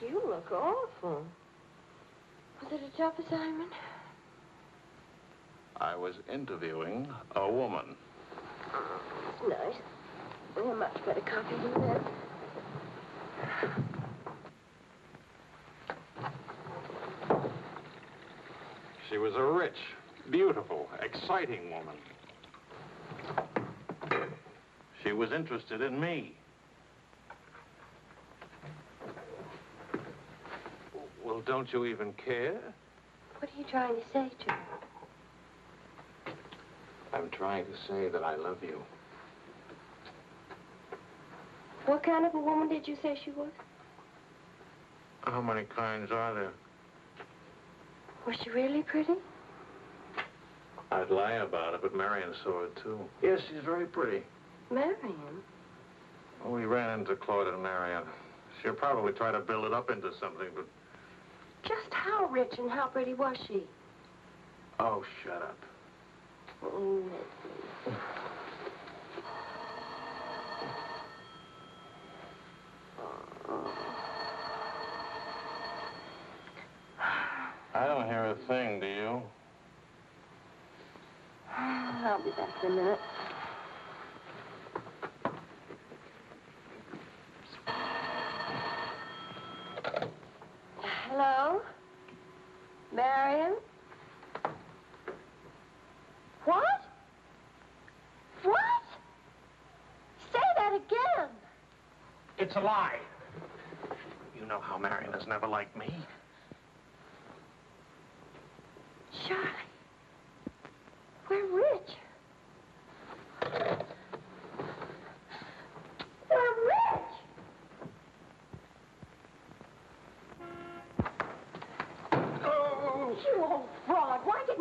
A: You look awful. Was it a tough assignment?
D: I was interviewing a woman.
A: It's nice. We have much better coffee than that.
D: She was a rich, beautiful, exciting woman. She was interested in me. Well, don't you even care?
A: What are you trying to say to her?
D: I'm trying to say that I love you.
A: What kind of a woman did you say she was?
D: How many kinds are there?
A: Was she really pretty?
D: I'd lie about it, but Marion saw it, too. Yes, she's very pretty.
A: Marion?
D: Well, we ran into Claude and Marion. She'll probably try to build it up into something, but...
A: Just how rich and how pretty was she?
D: Oh, shut up.
A: Oh,
D: I don't hear a thing, do you?
A: I'll be back in a minute. Hello? Marion? What? What? Say that again.
D: It's a lie. You know how Marion has never liked me.
A: Charlie, we're rich. We're rich.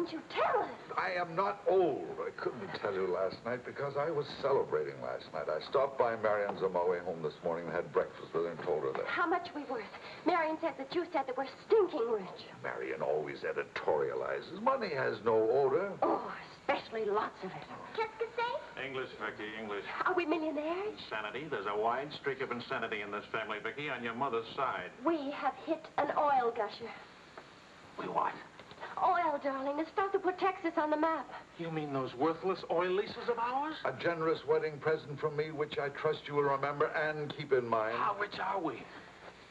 A: didn't you tell us?
G: I am not old. I couldn't tell you last night because I was celebrating last night. I stopped by Marion's on my way home this morning and had breakfast with her and told her that.
A: How much we worth? Marion says that you said that we're stinking rich.
G: Marion always editorializes. Money has no odor.
A: Oh, especially lots of it.
K: Qu'est-ce que c'est?
E: English, Vicky, English.
A: Are we millionaires?
E: Insanity. There's a wide streak of insanity in this family, Vicky, on your mother's side.
A: We have hit an oil gusher.
E: We what?
A: Oil, darling, the stuff that put Texas on the map.
E: You mean those worthless oil leases of ours?
G: A generous wedding present from me, which I trust you will remember and keep in mind.
E: How rich are we?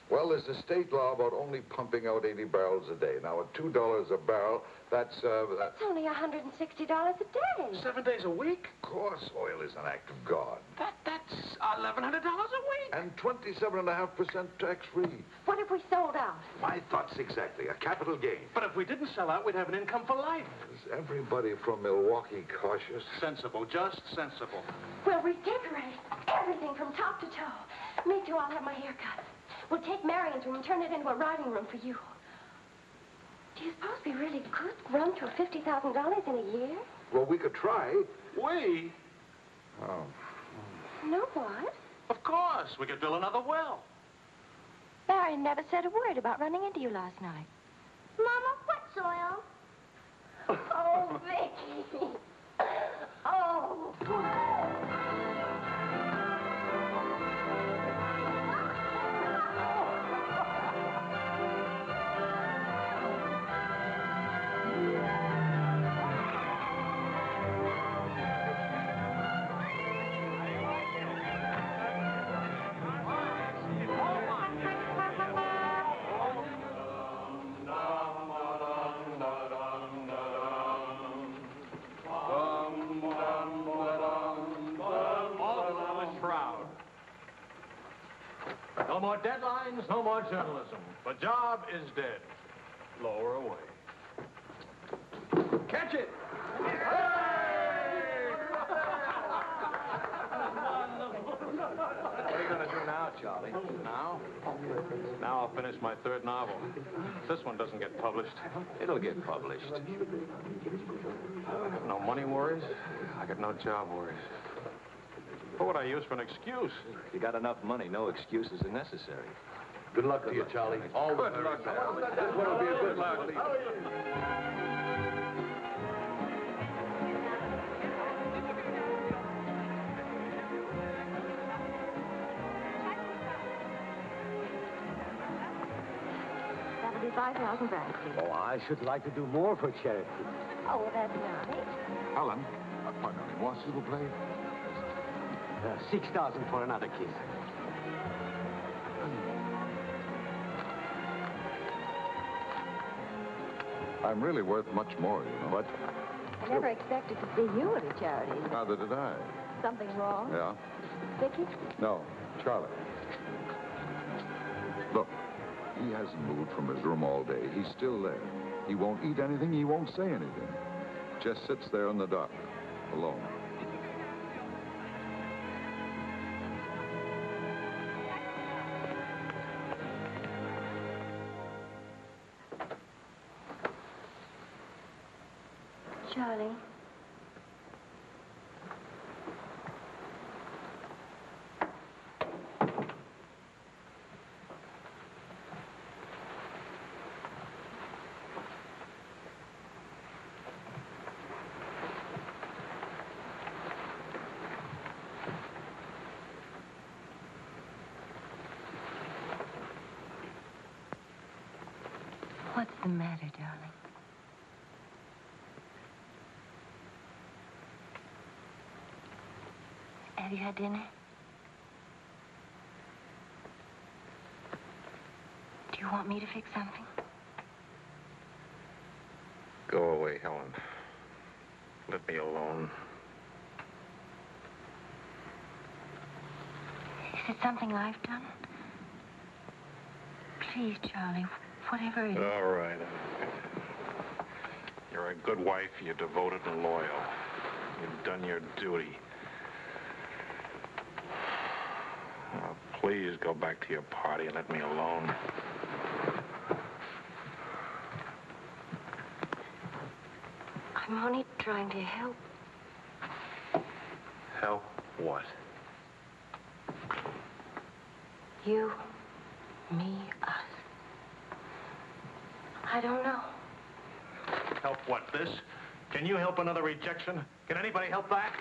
G: Well, there's a state law about only pumping out 80 barrels a day. Now, at $2 a barrel, that's
A: It's only $160 a day.
E: 7 days a week?
G: Of course, oil is an act of God.
E: That's $1,100 a week.
G: And 27.5% tax-free.
A: What if we sold out?
G: My thoughts exactly. A capital gain.
E: But if we didn't sell out, we'd have an income for life.
G: Is everybody from Milwaukee cautious?
E: Sensible, just sensible.
A: We'll redecorate everything from top to toe. Me too, I'll have my hair cut. We'll take Marion's room and turn it into a riding room for you. Do you suppose we really could run to $50,000 in a year?
G: Well, we could try.
E: We?
G: Oh.
A: No, what?
E: Of course. We could drill another well.
H: Marion never said a word about running into you last night.
K: Mama, what's oil?
A: Oh, Vicky. Oh.
E: No more deadlines, no more journalism. The job is dead. Lower away. Catch it!
L: What are you going to do now, Charlie?
E: Now? Now I'll finish my third novel. If this one doesn't get published,
L: It'll get published.
E: I got no money worries. I got no job worries. What would I use for an excuse?
L: You got enough money, no excuses are necessary.
M: Good luck to you, Charlie. All the
E: Good luck.
M: This one will be a good luck.
H: That'll be 5,000 francs, please.
L: Oh, I should like to do more for charity.
H: Oh, that's nice.
G: Helen, pardon me, moi, s'il vous plaît?
L: 6,000 for another kiss.
G: I'm really worth much more, you know.
L: What?
H: I never expected to see you at a charity.
G: Neither did I.
H: Something wrong?
G: Yeah?
H: Vicky?
G: No, Charlie. Look, he hasn't moved from his room all day. He's still there. He won't eat anything. He won't say anything. Just sits there in the dark, alone.
A: Charlie.
H: What's the matter, darling? Have you had dinner? Do you want me to fix something?
E: Go away, Helen. Let me alone.
H: Is it something I've done? Please, Charlie, whatever it is.
E: All right. You're a good wife. You're devoted and loyal. You've done your duty. Now, please go back to your party and let me alone.
H: I'm only trying to help.
E: Help what?
H: You, me, us. I don't know.
E: Help what, this? Can you help another rejection? Can anybody help that?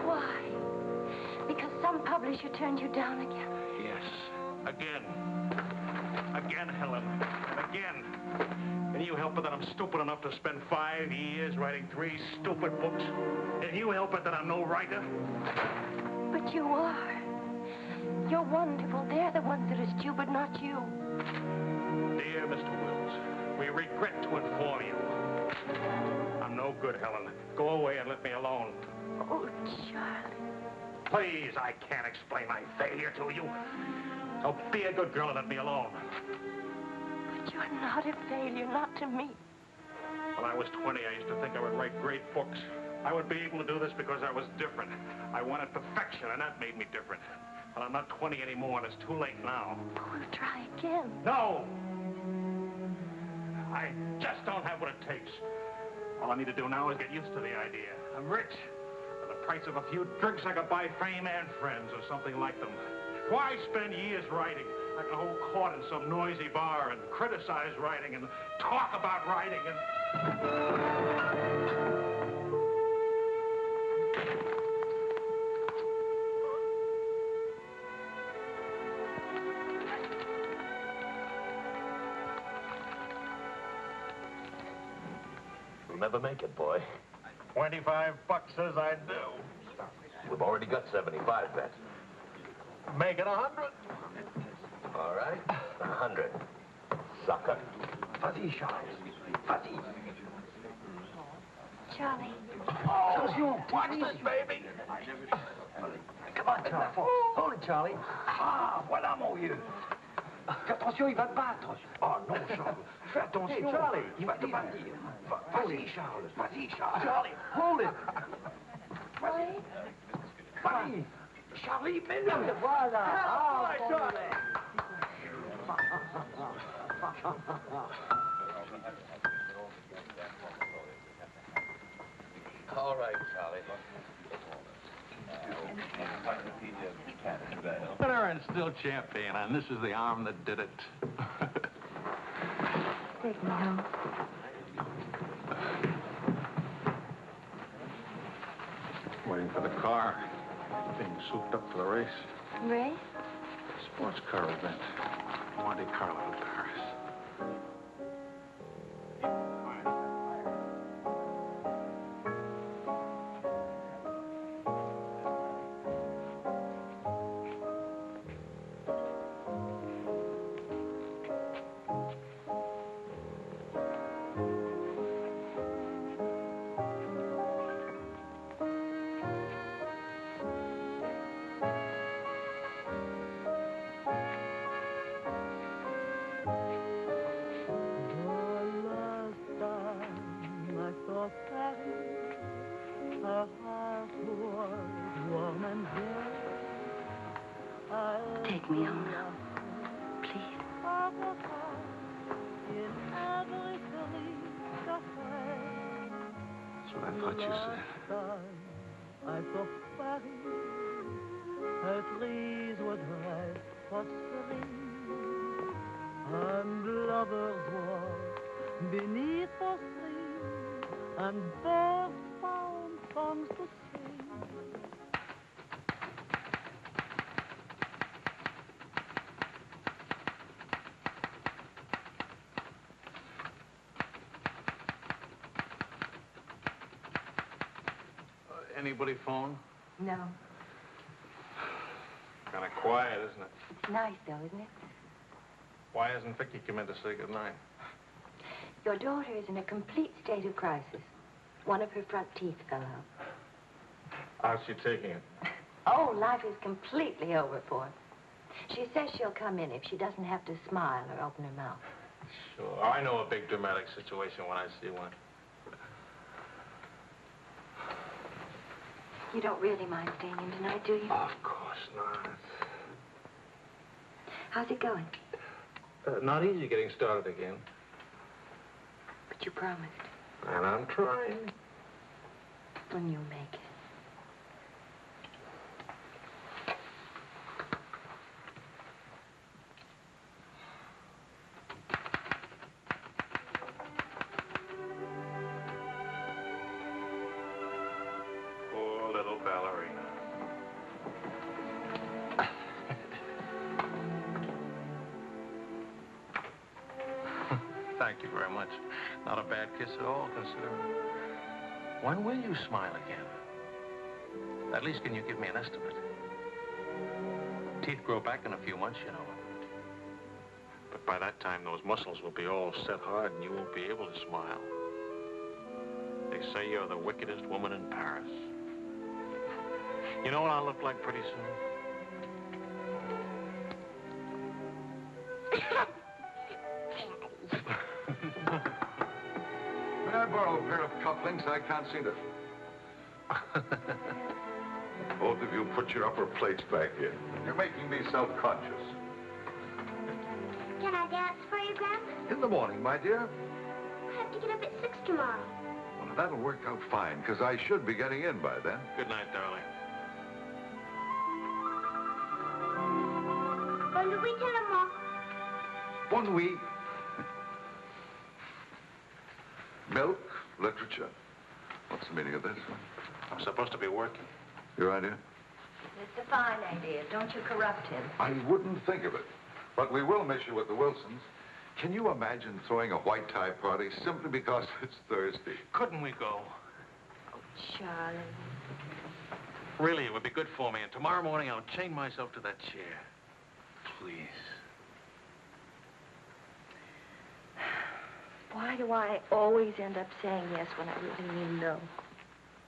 H: Why? Because some publisher turned you down again.
E: Yes. Again. Again, Helen. And again. Can you help it that I'm stupid enough to spend 5 years writing 3 stupid books? Can you help it that I'm no writer?
H: But you are. You're wonderful. They're the ones that are stupid, not you.
E: Dear Mr. Wills, we regret to inform you. I'm no good, Helen. Go away and let me alone.
H: Oh, Charlie.
E: Please, I can't explain my failure to you. So be a good girl and let me alone.
H: But you're not a failure, not to me.
E: When I was 20, I used to think I would write great books. I would be able to do this because I was different. I wanted perfection, and that made me different. But I'm not 20 anymore, and it's too late now.
H: We'll try again.
E: No! I just don't have what it takes. All I need to do now is get used to the idea. I'm rich. For the price of a few drinks, I could buy fame and friends or something like them. Why spend years writing? I can hold court in some noisy bar and criticize writing and talk about writing and...
B: You'll never make it, boy.
E: $25 says I do.
B: We've already got 75, bet.
E: Make it 100.
B: All right, 100. Sucker.
I: Vas-y, Charles. Vas-y.
H: Charlie.
I: Attention, watch this, baby. Come on, Charlie. Hold it, Charlie. Ah, voilà, mon vieux. Attention, il va te battre. Oh, non, Charles. Fais attention. Hey, Charlie, il va te battre. Vas-y, Charles. Vas-y, Charles. Charlie, hold it. Vas-y. Vas-y. Charlie, mets-le. Voilà. Ah, Charlie.
B: All right, Charlie.
E: Winner and still champion, and this is the arm that did it.
H: Take me home.
E: Waiting for the car. Being souped up for the race.
H: Race?
E: Sports car event. Monte Carlo, Paris.
H: Take me home now, please.
E: That's what I thought you said.
N: And lovers walk beneath the sea, and birds found songs to sing.
E: Anybody phone?
H: No.
E: Kind of quiet, isn't it?
H: Nice, though, isn't it?
E: Why hasn't Vicky come in to say goodnight?
H: Your daughter is in a complete state of crisis. One of her front teeth fell out.
E: How's she taking it?
H: Oh, life is completely over for her. She says she'll come in if she doesn't have to smile or open her mouth.
E: Sure. I know a big dramatic situation when I see one.
H: You don't really mind staying in tonight, do you?
E: Of course not.
H: How's it going?
E: Not easy getting started again.
H: But But you promised.
D: And I'm trying.
H: When you make it.
D: Poor little ballerina. Thank you very much. Not a bad kiss at all, considering. When will you smile again? At least can you give me an estimate? Teeth grow back in a few months, you know. But by that time, those muscles will be all set hard and you won't be able to smile. They say you're the wickedest woman in Paris. You know what I'll look like pretty soon?
G: May I borrow a pair of cufflinks? I can't seem to...
B: Both of you put your upper plates back here.
G: You're making me self-conscious.
K: Can I dance for you, Grandpa?
G: In the morning, my dear.
K: I have to get up at 6 tomorrow.
G: Well, that'll work out fine, because I should be getting in by then.
D: Good night, darling.
K: Bonne nuit, maman.
G: Bon nuit. Milk, literature. What's the meaning of this?
D: I'm supposed to be working.
G: Your idea?
H: It's a fine idea. Don't you corrupt him.
G: I wouldn't think of it. But we will miss you with the Wilsons. Can you imagine throwing a white tie party simply because it's Thursday?
D: Couldn't we go?
H: Oh, Charlie.
D: Really, it would be good for me. And tomorrow morning, I'll chain myself to that chair. Please.
H: Why do I always end up saying yes when I really mean no?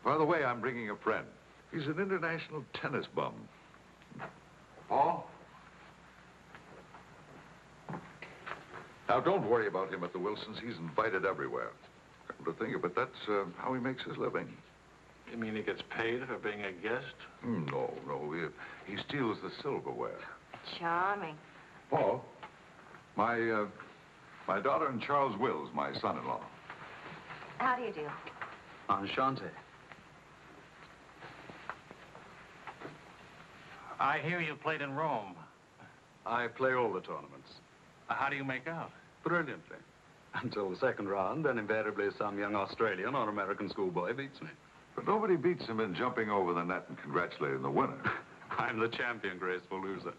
G: By the way, I'm bringing a friend. He's an international tennis bum. Paul? Now, don't worry about him at the Wilsons. He's invited everywhere. Come to think of it, that's how he makes his living.
D: You mean he gets paid for being a guest?
G: No. He steals the silverware.
H: Charming.
G: Paul, my daughter and Charles Wills, my son-in-law.
H: How do you do?
L: Enchanté.
D: I hear you played in Rome.
L: I play all the tournaments.
D: How do you make out?
L: Brilliantly. Until the second round, then invariably some young Australian or American schoolboy beats me.
G: But nobody beats him in jumping over the net and congratulating the winner.
L: I'm the champion, graceful loser.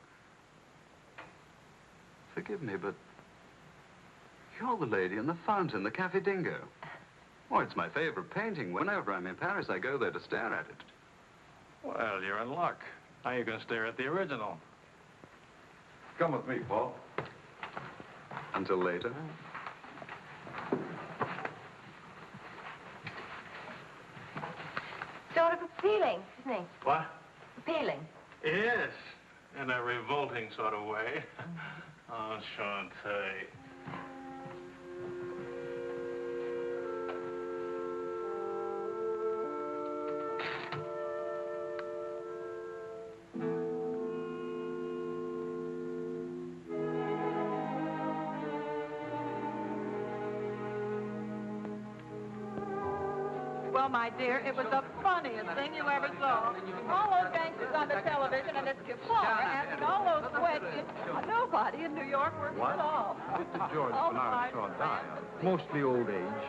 L: Forgive me, but you're the lady in the fountain, the Café Dingo. Oh, it's my favorite painting. Whenever I'm in Paris, I go there to stare at it.
D: Well, you're in luck. Now you can stare at the original.
G: Come with me, Paul.
L: Until later.
H: Sort of appealing, isn't he?
D: What?
H: Appealing.
D: Yes, in a revolting sort of way. Enchanté.
C: Well, my dear, it was the funniest thing you ever saw. All those gangsters on the television and this Kefauver asking all those questions. Nobody in New York works at all.
G: Mr. George
C: Oh,
G: Bernard saw die. Mostly old age.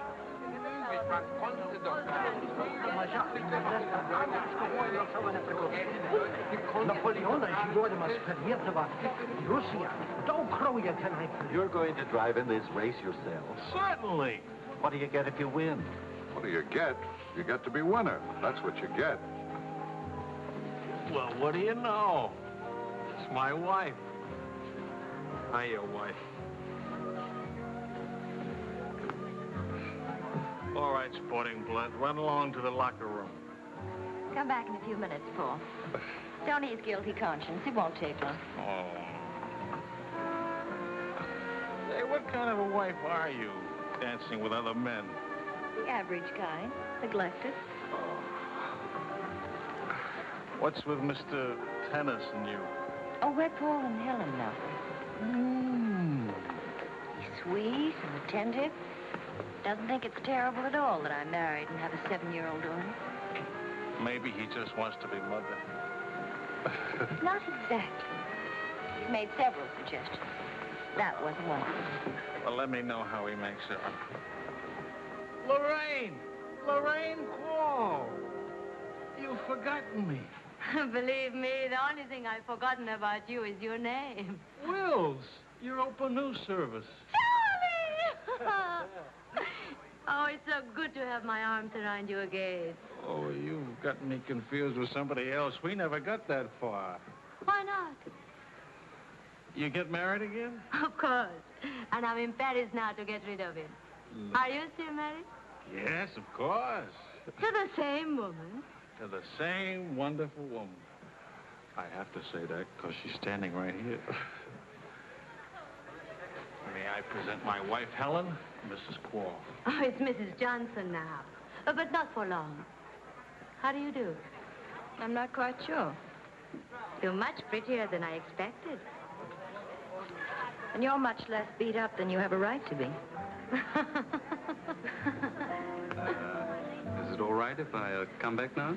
O: You're going to drive in this race yourself.
D: Certainly.
O: What do you get if you win?
G: What do you get? You get to be winner. That's what you get.
D: Well, what do you know? It's my wife. Hiya, wife. All right, sporting blood, run along to the locker room.
H: Come back in a few minutes, Paul. It's only his guilty conscience. It won't take long.
D: Oh. Say, what kind of a wife are you, dancing with other men?
H: The average kind. Neglected.
D: What's with Mr. Tennis and you?
H: Oh, we're Paul and Helen now. He's sweet and attentive. Doesn't think it's terrible at all that I'm married and have a 7-year-old daughter.
D: Maybe he just wants to be mother.
H: Not exactly. He's made several suggestions. That was one.
D: Well, let me know how he makes it. Lorraine! Lorraine Paul! You've forgotten me.
H: Believe me, the only thing I've forgotten about you is your name.
D: Wills, your open news service.
H: Charlie! Oh, it's so good to have my arms around you again.
D: Oh, you've gotten me confused with somebody else. We never got that far.
H: Why not?
D: You get married again?
H: Of course. And I'm in Paris now to get rid of him. Are you still married?
D: Yes, of course.
H: To the same woman.
D: To the same wonderful woman. I have to say that because she's standing right here. May I present my wife, Helen, Mrs. Quall.
H: Oh, it's Mrs. Johnson now. But not for long. How do you do? I'm not quite sure. You're much prettier than I expected.
A: And you're much less beat up than you have a right to be.
L: Is it all right if I come back now?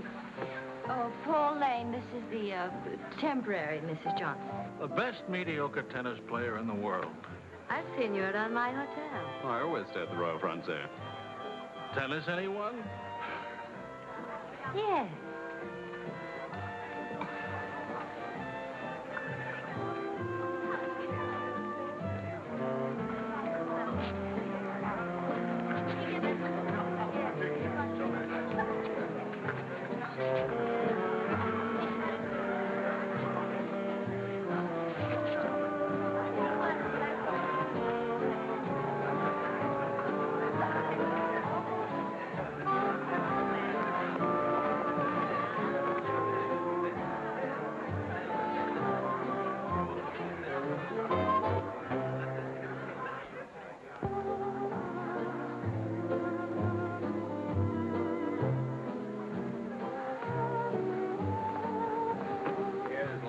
A: Oh, Paul Lane, this is the temporary Mrs. Johnson.
D: The best mediocre tennis player in the world.
H: I've seen you around my hotel.
L: Oh, I always stay at the Royal Frontier.
D: Tennis, anyone?
H: Yes.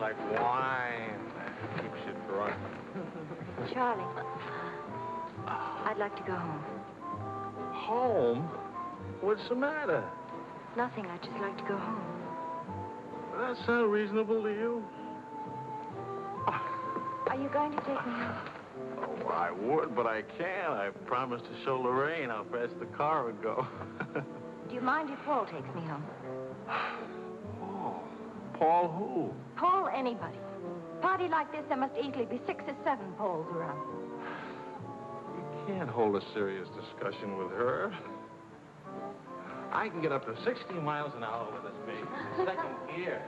D: Like wine. Keeps you drunk.
H: Charlie, I'd like to go home.
D: Home? What's the matter?
H: Nothing, I'd just like to go home.
D: Does that sound reasonable to you?
H: Are you going to take me home?
D: Oh, I would, but I can't. I promised to show Lorraine how fast the car would go.
H: Do you mind if Paul takes me home?
D: Paul who?
A: Paul anybody. Party like this, there must easily be 6 or 7 Pauls around.
D: You can't hold a serious discussion with her. I can get up to 60 miles an hour with this baby. Second gear.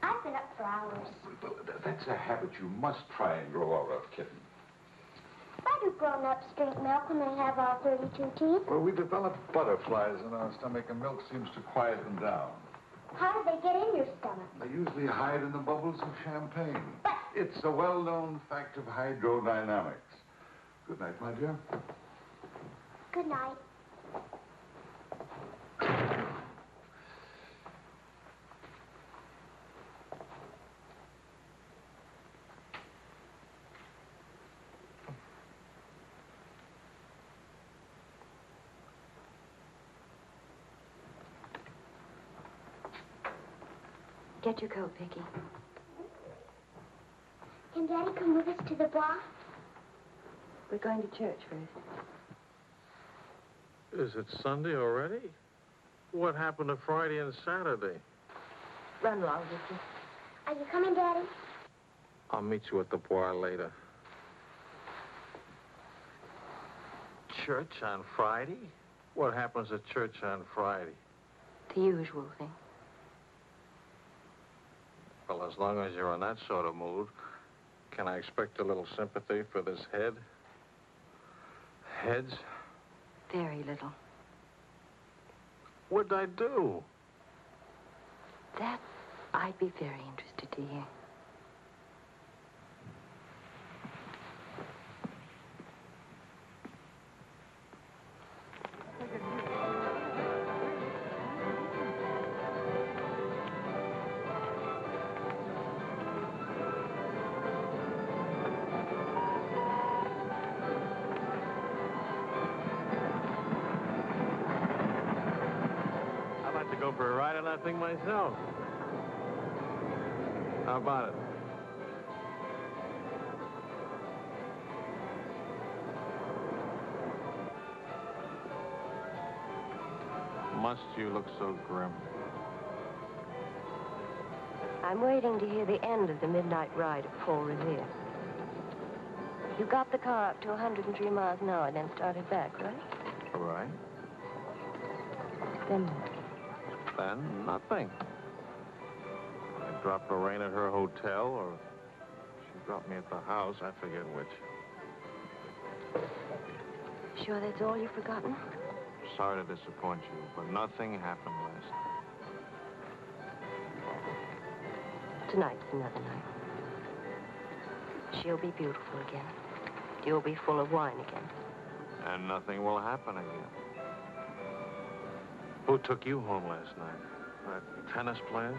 K: I've been up for hours.
G: That's a habit you must try and grow out of, kitten.
K: Why do grown-ups drink milk when they have all 32 teeth?
G: Well, we develop butterflies in our stomach, and milk seems to quiet them down.
K: How do they get in your stomach?
G: They usually hide in the bubbles of champagne. It's a well-known fact of hydrodynamics. Good night, my dear.
K: Good night.
H: Get your coat, Vicky.
K: Can Daddy come with us to the bar?
H: We're going to church first.
D: Is it Sunday already? What happened to Friday and Saturday?
H: Run along, Vicky.
K: Are you coming, Daddy?
D: I'll meet you at the bar later. Church on Friday? What happens at church on Friday?
H: The usual thing.
D: Well, as long as you're in that sort of mood, can I expect a little sympathy for this head? Heads?
H: Very little.
D: What'd I do?
H: That I'd be very interested to hear.
E: I'd like to go for a ride on that thing myself. How about it? Must you look so grim?
H: I'm waiting to hear the end of the midnight ride of Paul Revere. You got the car up to 103 miles an hour, then started back, right?
E: Right.
H: Then what?
E: Then nothing. I dropped Lorraine at her hotel, or she dropped me at the house. I forget which.
H: Sure that's all you've forgotten?
E: Sorry to disappoint you, but nothing happened last night.
H: Tonight's another night. She'll be beautiful again. You'll be full of wine again.
E: And nothing will happen again. Who took you home last night? That tennis player?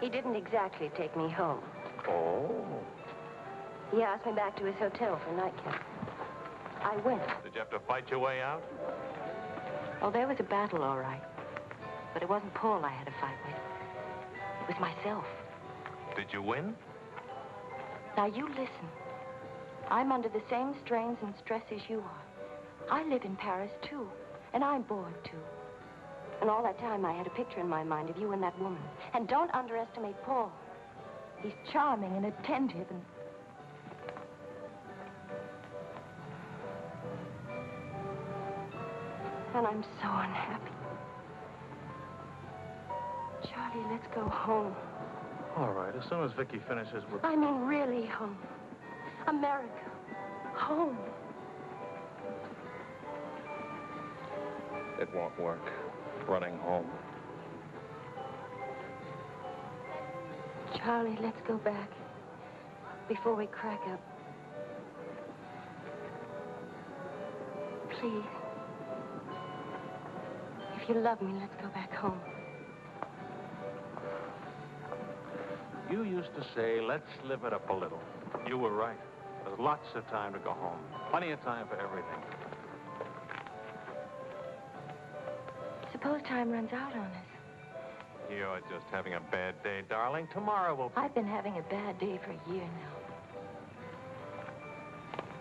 H: He didn't exactly take me home.
E: Oh.
H: He asked me back to his hotel for a nightcap. I went.
E: Did you have to fight your way out?
H: Oh, there was a battle, all right. But it wasn't Paul I had to fight with. It was myself.
E: Did you win?
H: Now, you listen. I'm under the same strains and stresses you are. I live in Paris, too. And I'm bored, too. And all that time, I had a picture in my mind of you and that woman. And don't underestimate Paul. He's charming and attentive and... And I'm so unhappy. Charlie, let's go home.
E: All right, as soon as Vicky finishes with...
H: I mean, really home. America. Home.
E: It won't work. Running home.
H: Charlie, let's go back. Before we crack up. Please. If you love me, let's go back home.
E: You used to say, let's live it up a little. You were right. There's lots of time to go home. Plenty of time for everything.
H: Suppose time runs out on us.
E: You're just having a bad day, darling. Tomorrow will be...
H: I've been having a bad day for a year now.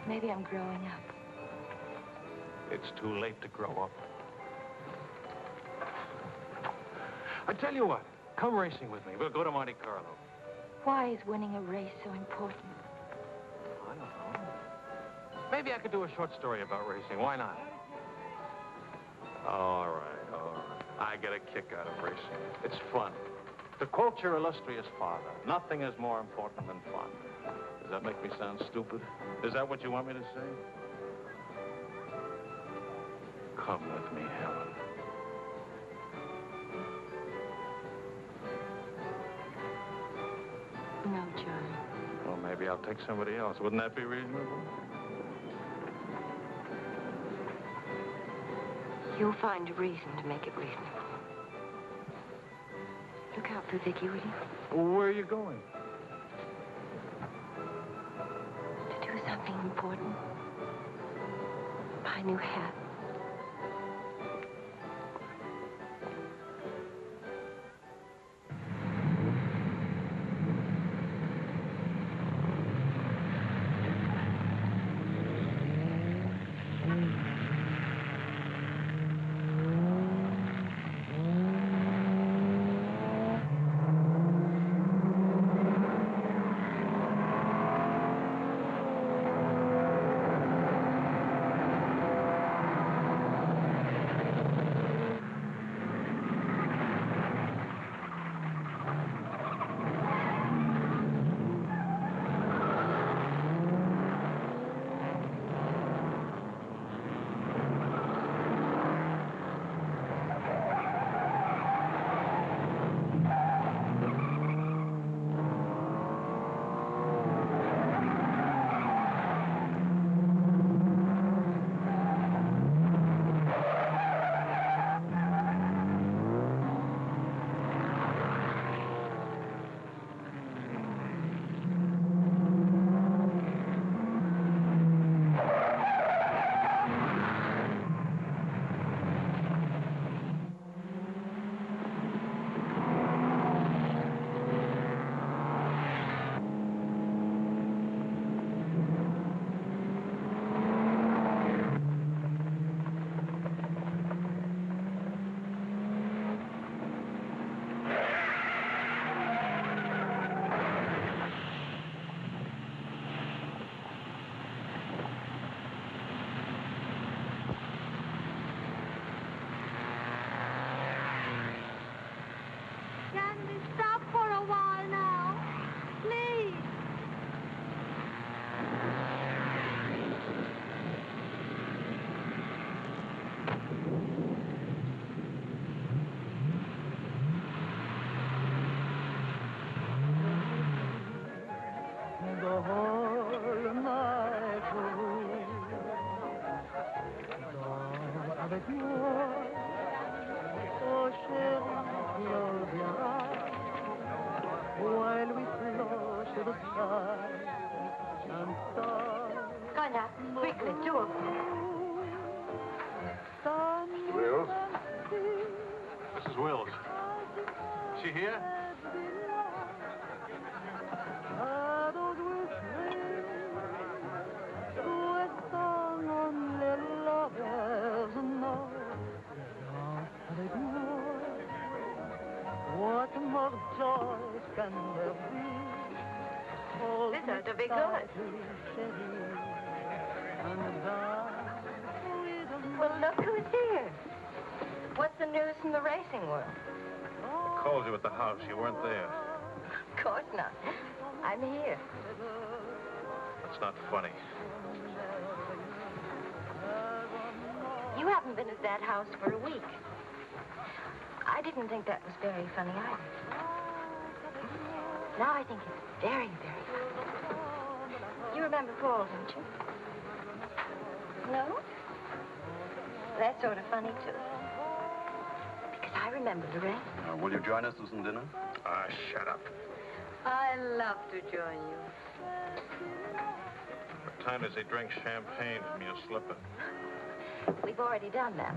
H: Maybe I'm growing up.
E: It's too late to grow up. I tell you what, come racing with me. We'll go to Monte Carlo.
H: Why is winning a race so important?
E: I don't know. Maybe I could do a short story about racing. Why not? All right, all right. I get a kick out of racing. It's fun. To quote your illustrious father, nothing is more important than fun. Does that make me sound stupid? Is that what you want me to say? Come with me, Helen.
H: No, Charlie.
E: Well, maybe I'll take somebody else. Wouldn't that be reasonable?
H: You'll find a reason to make it reasonable. Look out for Vicky, will you?
E: Where are you going?
H: To do something important. Buy a new hat.
E: hear?
N: What more joy can there be?
F: This ought to be good. Well, look who's here. What's the news from the racing world?
E: Called you at the house. You weren't there.
F: Of course not. I'm here.
E: That's not funny.
F: You haven't been at that house for a week. I didn't think that was very funny either. Now I think it's very, very funny. You remember Paul, don't you? No? That's sort of funny, too. Because I remember Lorraine.
L: Will you join us to some dinner?
E: Ah, shut up.
F: I love to join you.
E: What time does he drink champagne from your slipper?
F: We've already done that.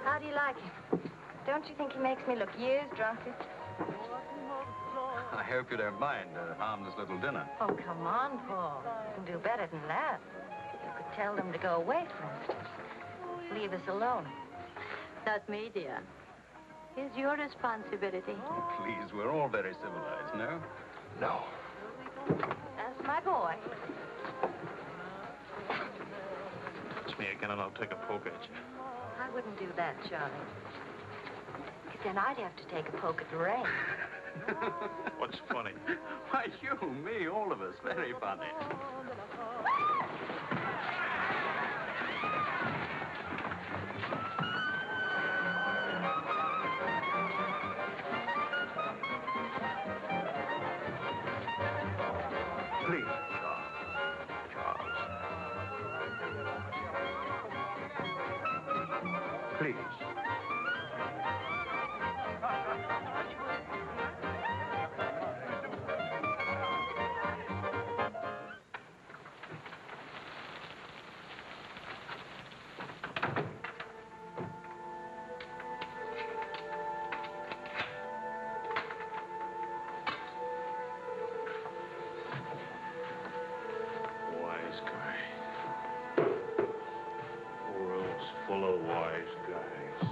F: How do you like him? Don't you think he makes me look years drunker?
L: I hope you don't mind a harmless little dinner.
F: Oh, come on, Paul. You can do better than that. You could tell them to go away, for instance. Leave us alone.
C: Not me, dear. It's your responsibility.
L: Oh, please, we're all very civilized, no?
B: No.
F: That's my boy.
E: Touch me again and I'll take a poke at you.
F: I wouldn't do that, Charlie. Because then I'd have to take a poke at Lorraine.
E: What's funny?
L: Why, you, me, all of us. Very funny.
B: Please, Charles. Please.
E: Wise guy. World's full of wise guys.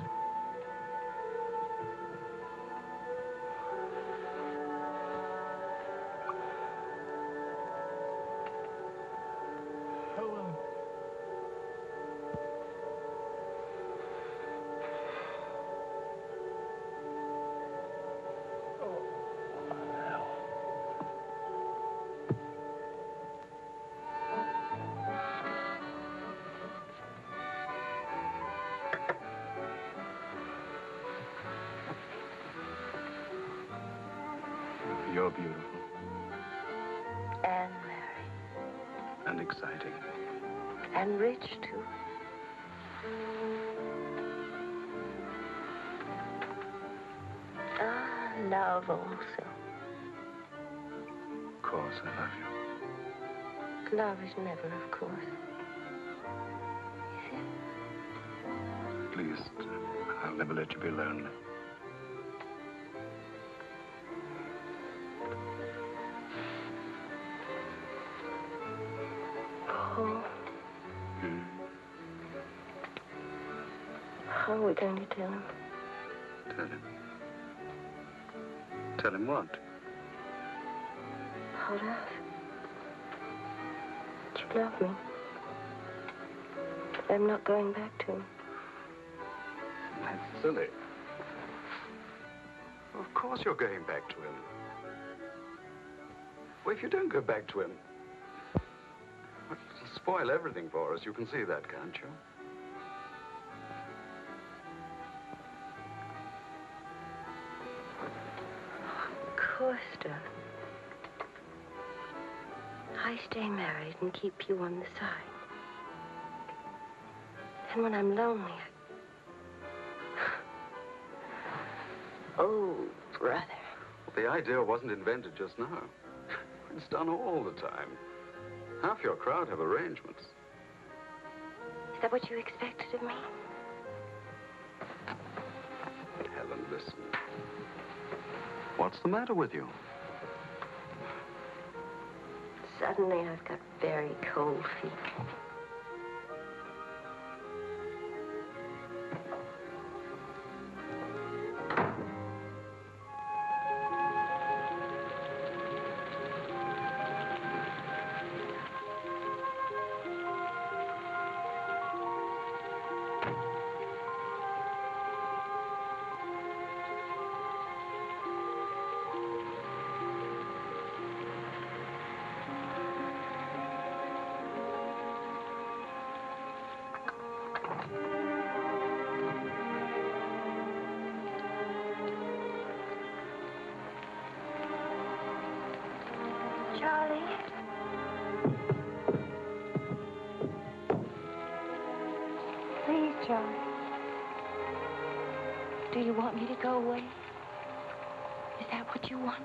L: You're beautiful.
H: And merry.
L: And exciting.
H: And rich, too. Ah, love also.
L: Of course, I love you.
H: Love is never, of course. Is it?
L: Please, I'll never let you be lonely.
H: Paul. How are we going to tell him?
L: Tell him. Tell him what?
H: About us. That you love me. That I'm not going back to him.
L: That's silly. Of course you're going back to him. Well, if you don't go back to him, it'll spoil everything for us. You can see that, can't you?
H: Of course, darling. I stay married and keep you on the side. And when I'm lonely, Oh, brother.
L: Well, the idea wasn't invented just now. It's done all the time. Half your crowd have arrangements.
H: Is that what you expected of me?
L: listen. What's the matter with you?
H: Suddenly, I've got very cold feet.
A: Charlie? Please, Charlie. Do you want me to go away? Is that what you want?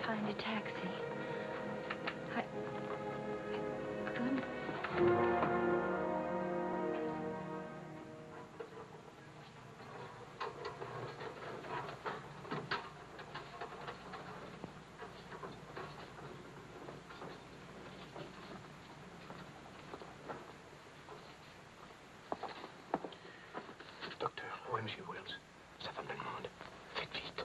A: Find a taxi. I couldn't.
I: Docteur, OMG Wells. Sa femme me demande. Faites vite.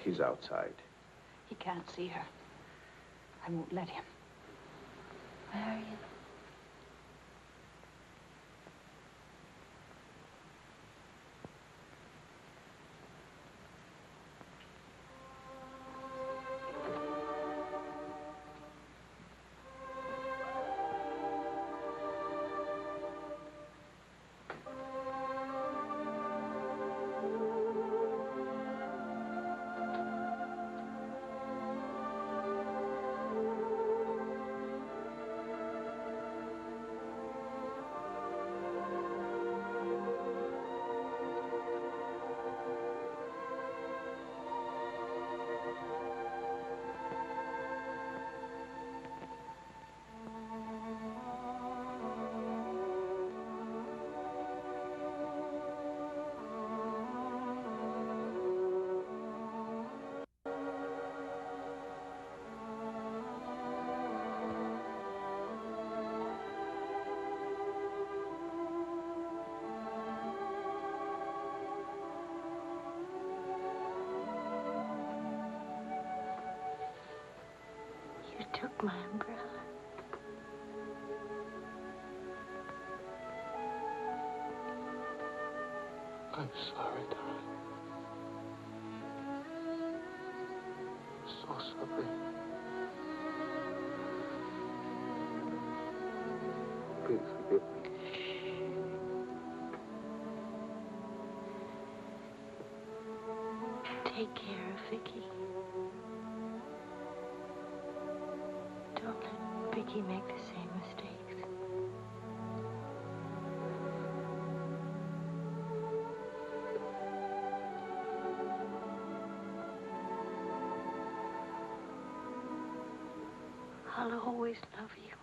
O: He's outside.
C: He can't see her. I won't let him.
A: Marion. You took my umbrella.
I: I'm sorry, darling. So sorry. Please forgive me.
A: Take care of Vicky. Don't let Vicky make the same mistakes. I'll always love you.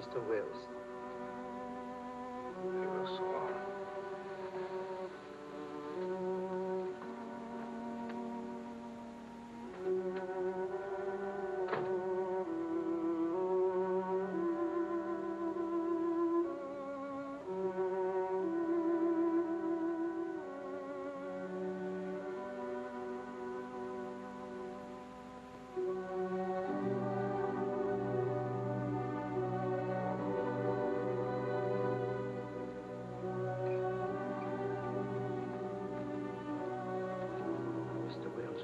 I: Mr. Wills.
G: You will soar.
I: Mr. Wills,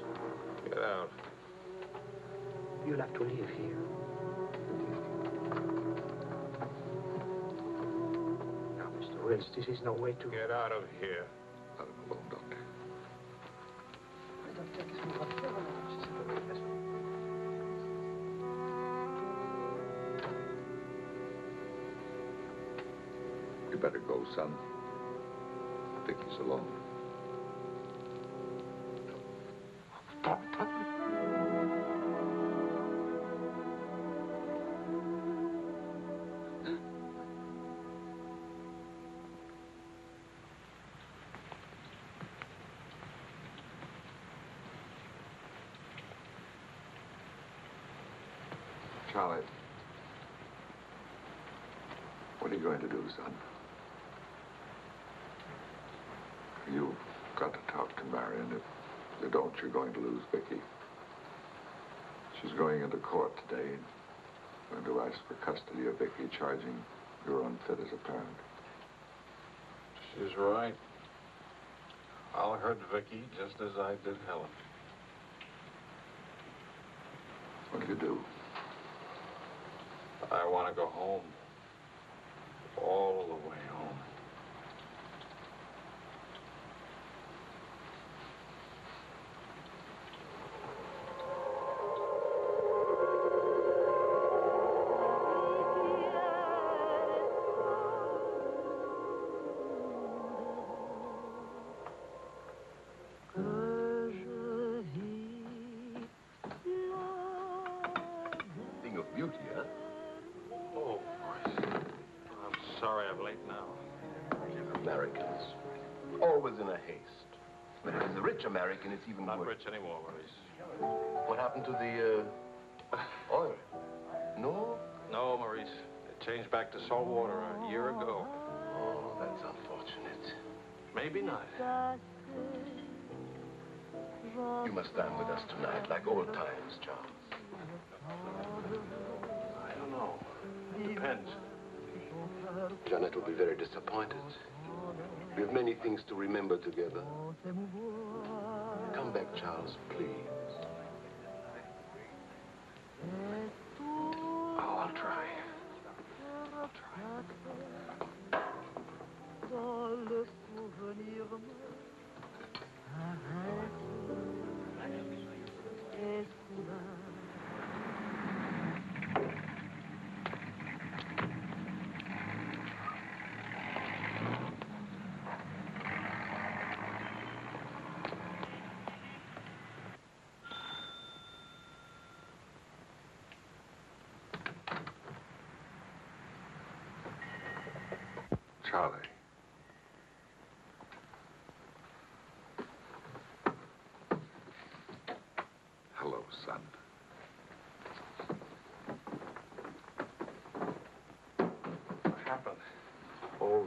M: Get out.
I: you'll have to leave here. Now, Mr. Wills, this is no way to...
M: Get out of here.
G: Let him alone, Doctor. You better go, son. Vicky's alone. Charlie, what are you going to do, son? You've got to talk to Marion. If you don't, you're going to lose Vicky. She's going into court today and going to ask for custody of Vicky, charging you're unfit as a parent.
M: She's right. I'll hurt Vicky just as I did Helen.
G: What do you do?
M: I want to go home. All the way home.
G: Thing of beauty, huh?
M: Oh, boy. I'm sorry I'm late now.
P: Americans, always in a haste. But if it's a rich American, it's even
M: Not
P: worse.
M: rich anymore, Maurice.
P: What happened to the oil? No?
M: No, Maurice. It changed back to salt water a year ago.
P: Oh, that's unfortunate.
M: Maybe not.
P: You must dine with us tonight, like old times, Charles.
M: I don't know. Depends.
P: Janet will be very disappointed. We have many things to remember together. Come back, Charles, please.
M: Oh, I'll try. I'll try.
G: Charlie. Hello, son.
M: What happened?
G: Oh,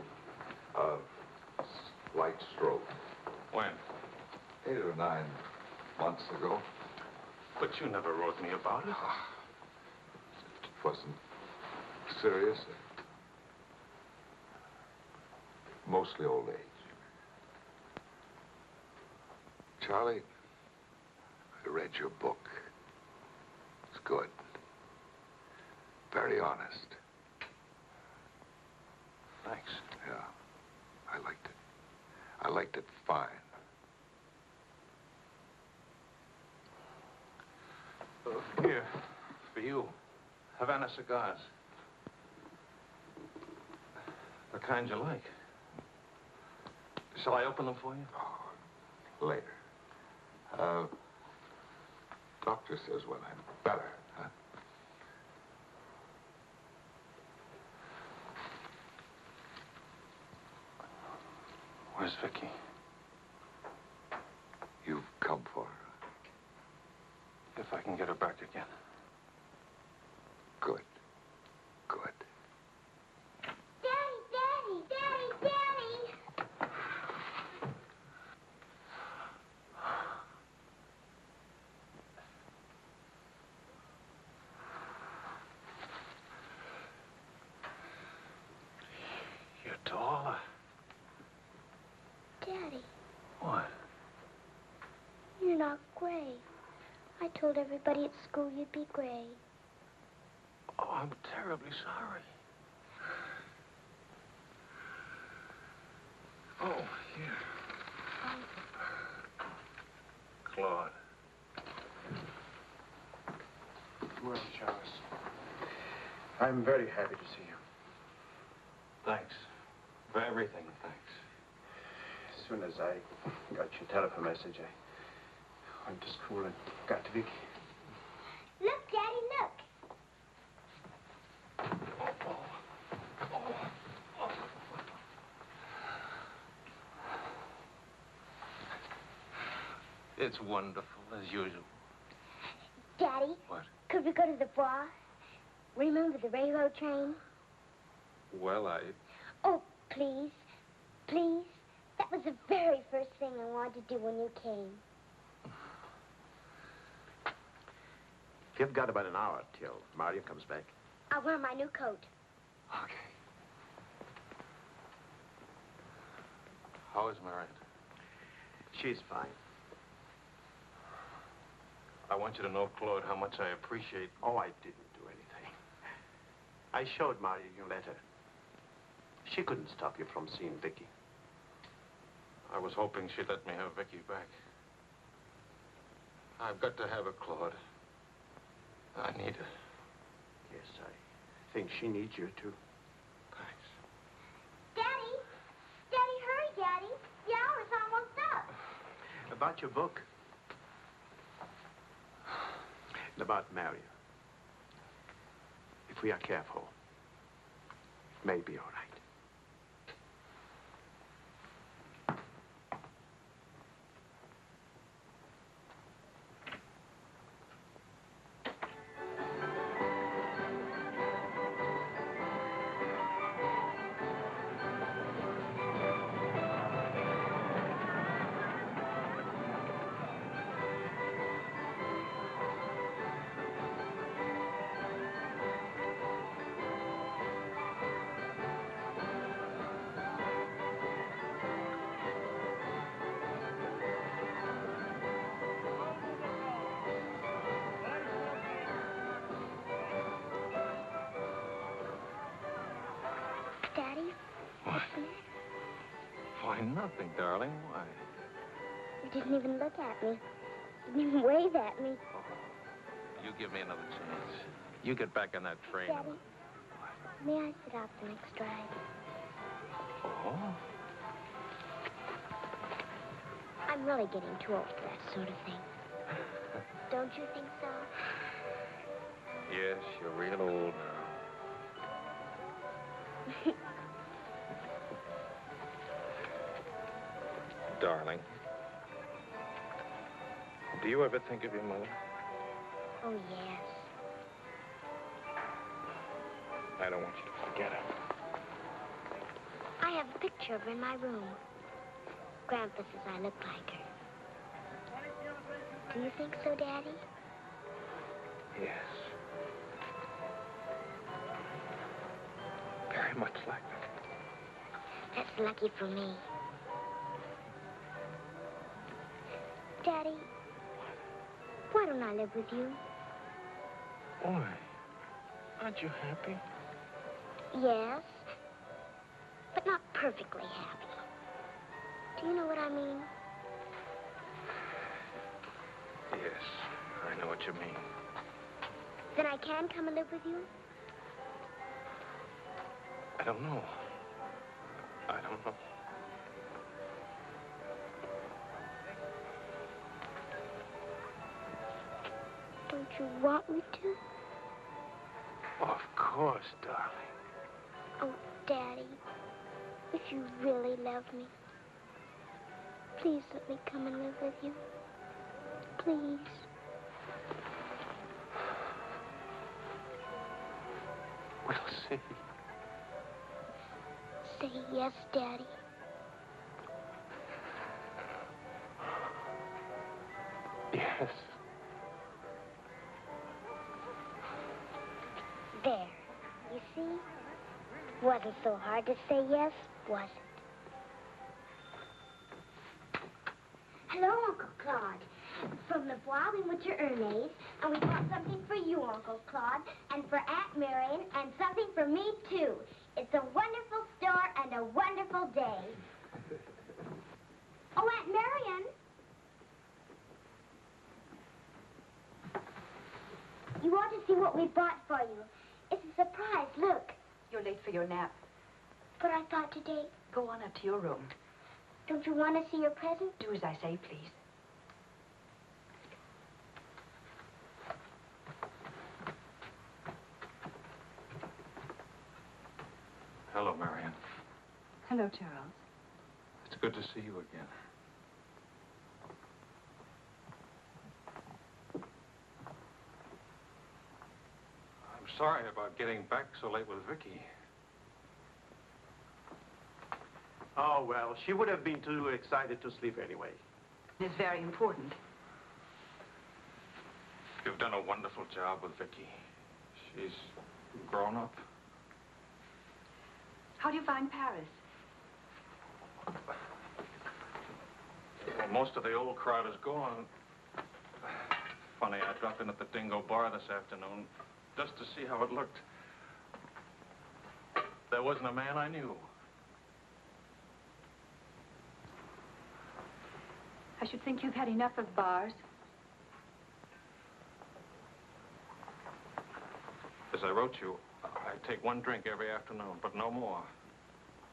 G: slight stroke.
M: When?
G: 8 or 9 months ago.
M: But you never wrote me about it.
G: It wasn't serious. Mostly old age. Charlie, I read your book. It's good. Very honest.
M: Thanks.
G: Yeah, I liked it. I liked it fine.
M: Here, for you. Havana cigars. The kind you like. Shall I open them for you?
G: Oh, later. Doctor says when I'm better, huh? Where's Vicky?
P: You've come for her.
G: If I can get her back again.
P: Good. Good.
K: Daddy, Daddy, Daddy, Daddy!
G: You're taller.
K: Daddy,
G: What?
K: you're not gray. I told everybody at school you'd be gray.
G: Oh, I'm terribly sorry. Oh, here. Claude.
Q: Well, Charles, I'm very happy to see you.
G: Thanks. For everything, thanks.
Q: As soon as I got your telephone message, I went to school and got to Vicky.
K: Look, Daddy, look.
G: It's wonderful, as usual.
K: Daddy.
G: What?
K: Could we go to the Bois? Remember the railroad train?
G: Well,
K: Oh, please. Please. That was the very first thing I wanted to do when you came.
O: You've got about an hour till Mario comes back.
K: I'll wear my new coat.
G: Okay. How is Marion?
O: She's fine.
G: I want you to know, Claude, how much I appreciate...
O: Oh, I didn't do anything. I showed Mario your letter. She couldn't stop you from seeing Vicky.
G: I was hoping she'd let me have Vicky back. I've got to have her, Claude. I need her.
O: Yes, I think she needs you, too.
G: Thanks.
K: Daddy. Daddy, hurry, Daddy. The hour's almost up.
O: About your book. And about Mario. If we are careful, it may be all right.
K: Daddy?
G: What? Why, nothing, darling. Why?
K: You didn't even look at me. You didn't even wave at me.
G: You give me another chance. You get back on that train.
K: Daddy, may I sit out the next ride?
G: Oh?
K: I'm really getting too old for that sort of thing. Don't you think so?
G: Yes, you're real old now. Darling, do you ever think of your mother?
K: Oh, yes.
G: I don't want you to forget her.
K: I have a picture of her in my room. Grandpa says I look like her. Do you think so, Daddy?
G: Yes. Very much like her.
K: That's lucky for me. Daddy, why don't I live with you?
G: Why? Aren't you happy?
K: Yes, but not perfectly happy. Do you know what I mean?
G: Yes, I know what you mean.
K: Then I can come and live with you?
G: I don't know. I don't know.
K: Don't you want me to?
G: Of course, darling.
K: Oh, Daddy, if you really love me, Please let me come and live with you. Please.
O: We'll see.
K: Say yes, Daddy.
O: Yes.
K: There. You see? Wasn't so hard to say yes, was it? Hello, Uncle Claude. From the Bois, we went to Ernest, and we bought something for you, Uncle Claude, and for Aunt Marion, and something for me, too. It's a wonderful store and a wonderful day. Oh, Aunt Marion. You ought to see what we bought for you. It's a surprise, look.
H: You're late for your nap.
K: But I thought today...
H: Go on up to your room.
K: Don't you want to see your present?
H: Do as I say, please.
D: Hello, Marion.
H: Hello, Charles.
D: It's good to see you again. I'm sorry about getting back so late with Vicky.
O: Oh, well, she would have been too excited to sleep anyway.
H: It's very important.
D: You've done a wonderful job with Vicky. She's grown up.
H: How do you find Paris?
D: Well, most of the old crowd is gone. Funny, I dropped in at the Dingo Bar this afternoon just to see how it looked. There wasn't a man I knew.
H: I should think you've had enough of bars.
D: As I wrote you, I take one drink every afternoon, but no more.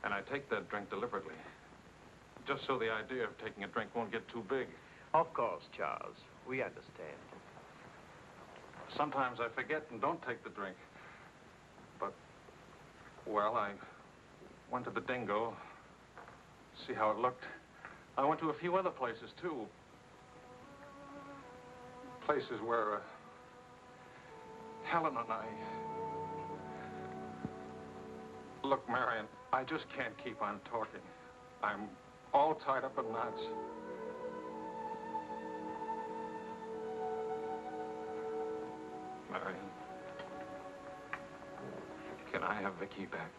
D: And I take that drink deliberately, just so the idea of taking a drink won't get too big.
O: Of course, Charles. We understand.
D: Sometimes I forget and don't take the drink. But, well, I went to the Dingo, see how it looked. I went to a few other places, too. Places where Helen and I... Look, Marion, I just can't keep on talking. I'm all tied up in knots. Marion, can I have Vicky back?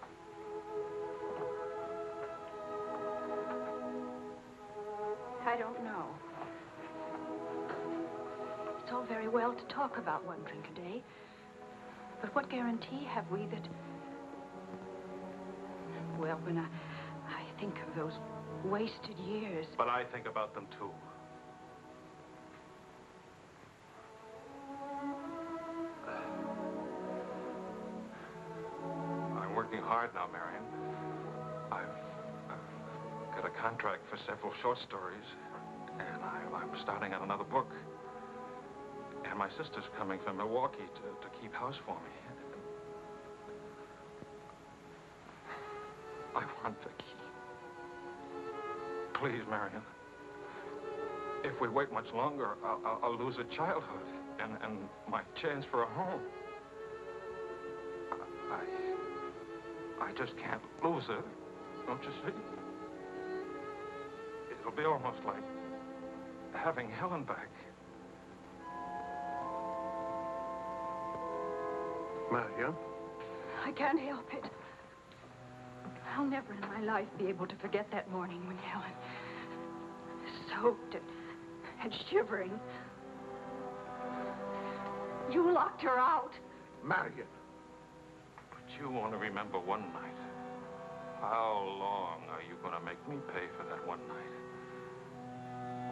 H: I don't know. It's all very well to talk about one drink a day. But what guarantee have we that... Well, when I think of those wasted years...
D: But I think about them, too. I'm working hard now, Marion. I've got a contract for several short stories, and I'm starting on another book. And my sister's coming from Milwaukee to keep house for me. I want Vicky. Please, Marion. If we wait much longer, I'll lose a childhood and my chance for a home. I just can't lose her, don't you see? It'll be almost like having Helen back.
O: Marion?
H: I can't help it. I'll never in my life be able to forget that morning when Helen, soaked and shivering, you locked her out.
O: Marion.
D: But you only remember one night. How long are you going to make me pay for that one night?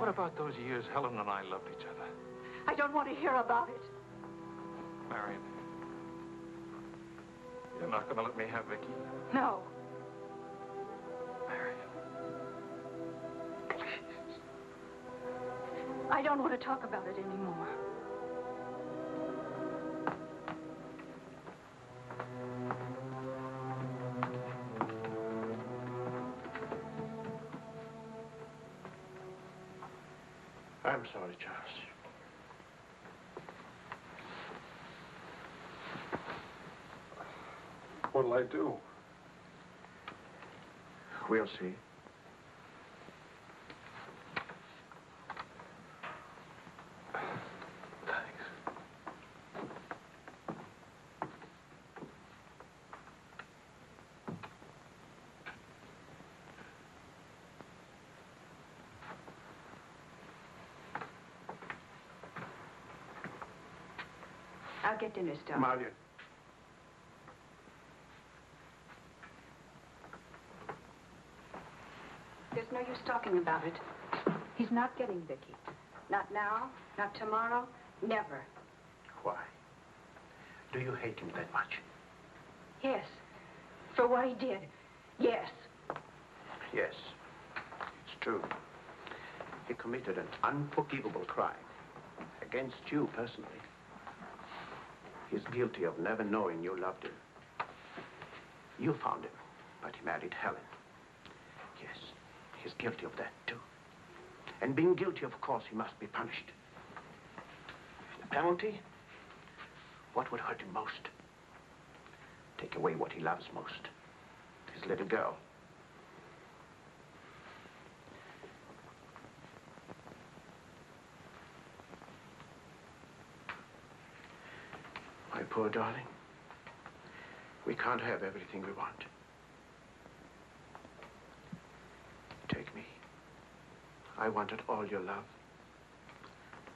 D: What about those years Helen and I loved each other?
H: I don't want to hear about it.
D: Marion, you're not going to let me have Vicky?
H: No. I don't want to talk about it anymore.
O: I'm sorry, Charles.
M: What'll I do?
O: We'll see.
C: I'll get dinner started.
O: Maria.
C: There's no use talking about it. He's not getting Vicky. Not now, not tomorrow, never.
O: Why? Do you hate him that much?
C: Yes. For what he did. Yes.
O: Yes. It's true. He committed an unforgivable crime. Against you, personally. He's guilty of never knowing you loved him. You found him, but he married Helen. Yes, he's guilty of that, too. And being guilty, of course, he must be punished. The penalty? What would hurt him most? Take away what he loves most. His little girl. My poor darling. We can't have everything we want. Take me. I wanted all your love.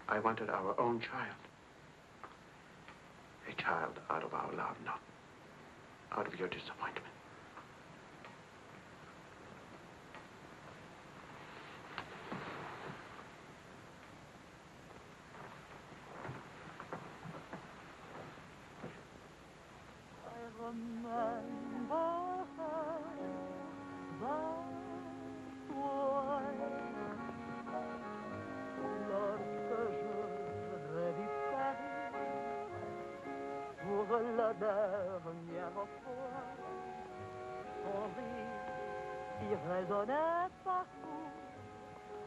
O: I wanted our own child. A child out of our love, not out of your disappointment.
N: La dernière fois, son rire qui résonnait partout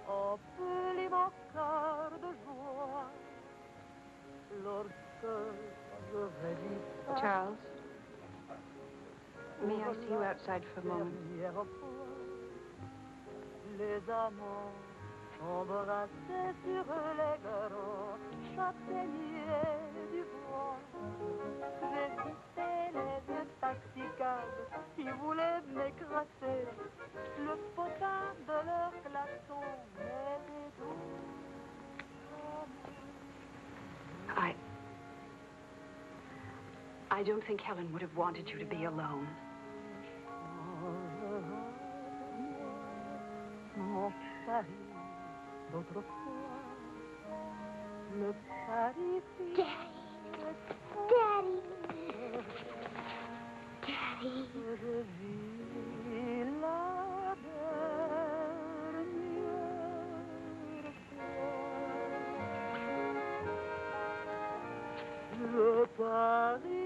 N: emplit mon cœur de joie. Lorsque je résiste.
C: Charles, may I see you outside for a moment?
N: Les amants embrassés sur les grands châtaigniers du bois. J'ai visité les intoxicables qui voulaient m'écraser. Le potin de leur glaçon m'était doux.
C: I don't think Helen would have wanted you to be alone.
N: Mon Paris d'autrefois, le Paris.
K: Daddy. Daddy.
N: Je vis la dernière fois. Le Paris.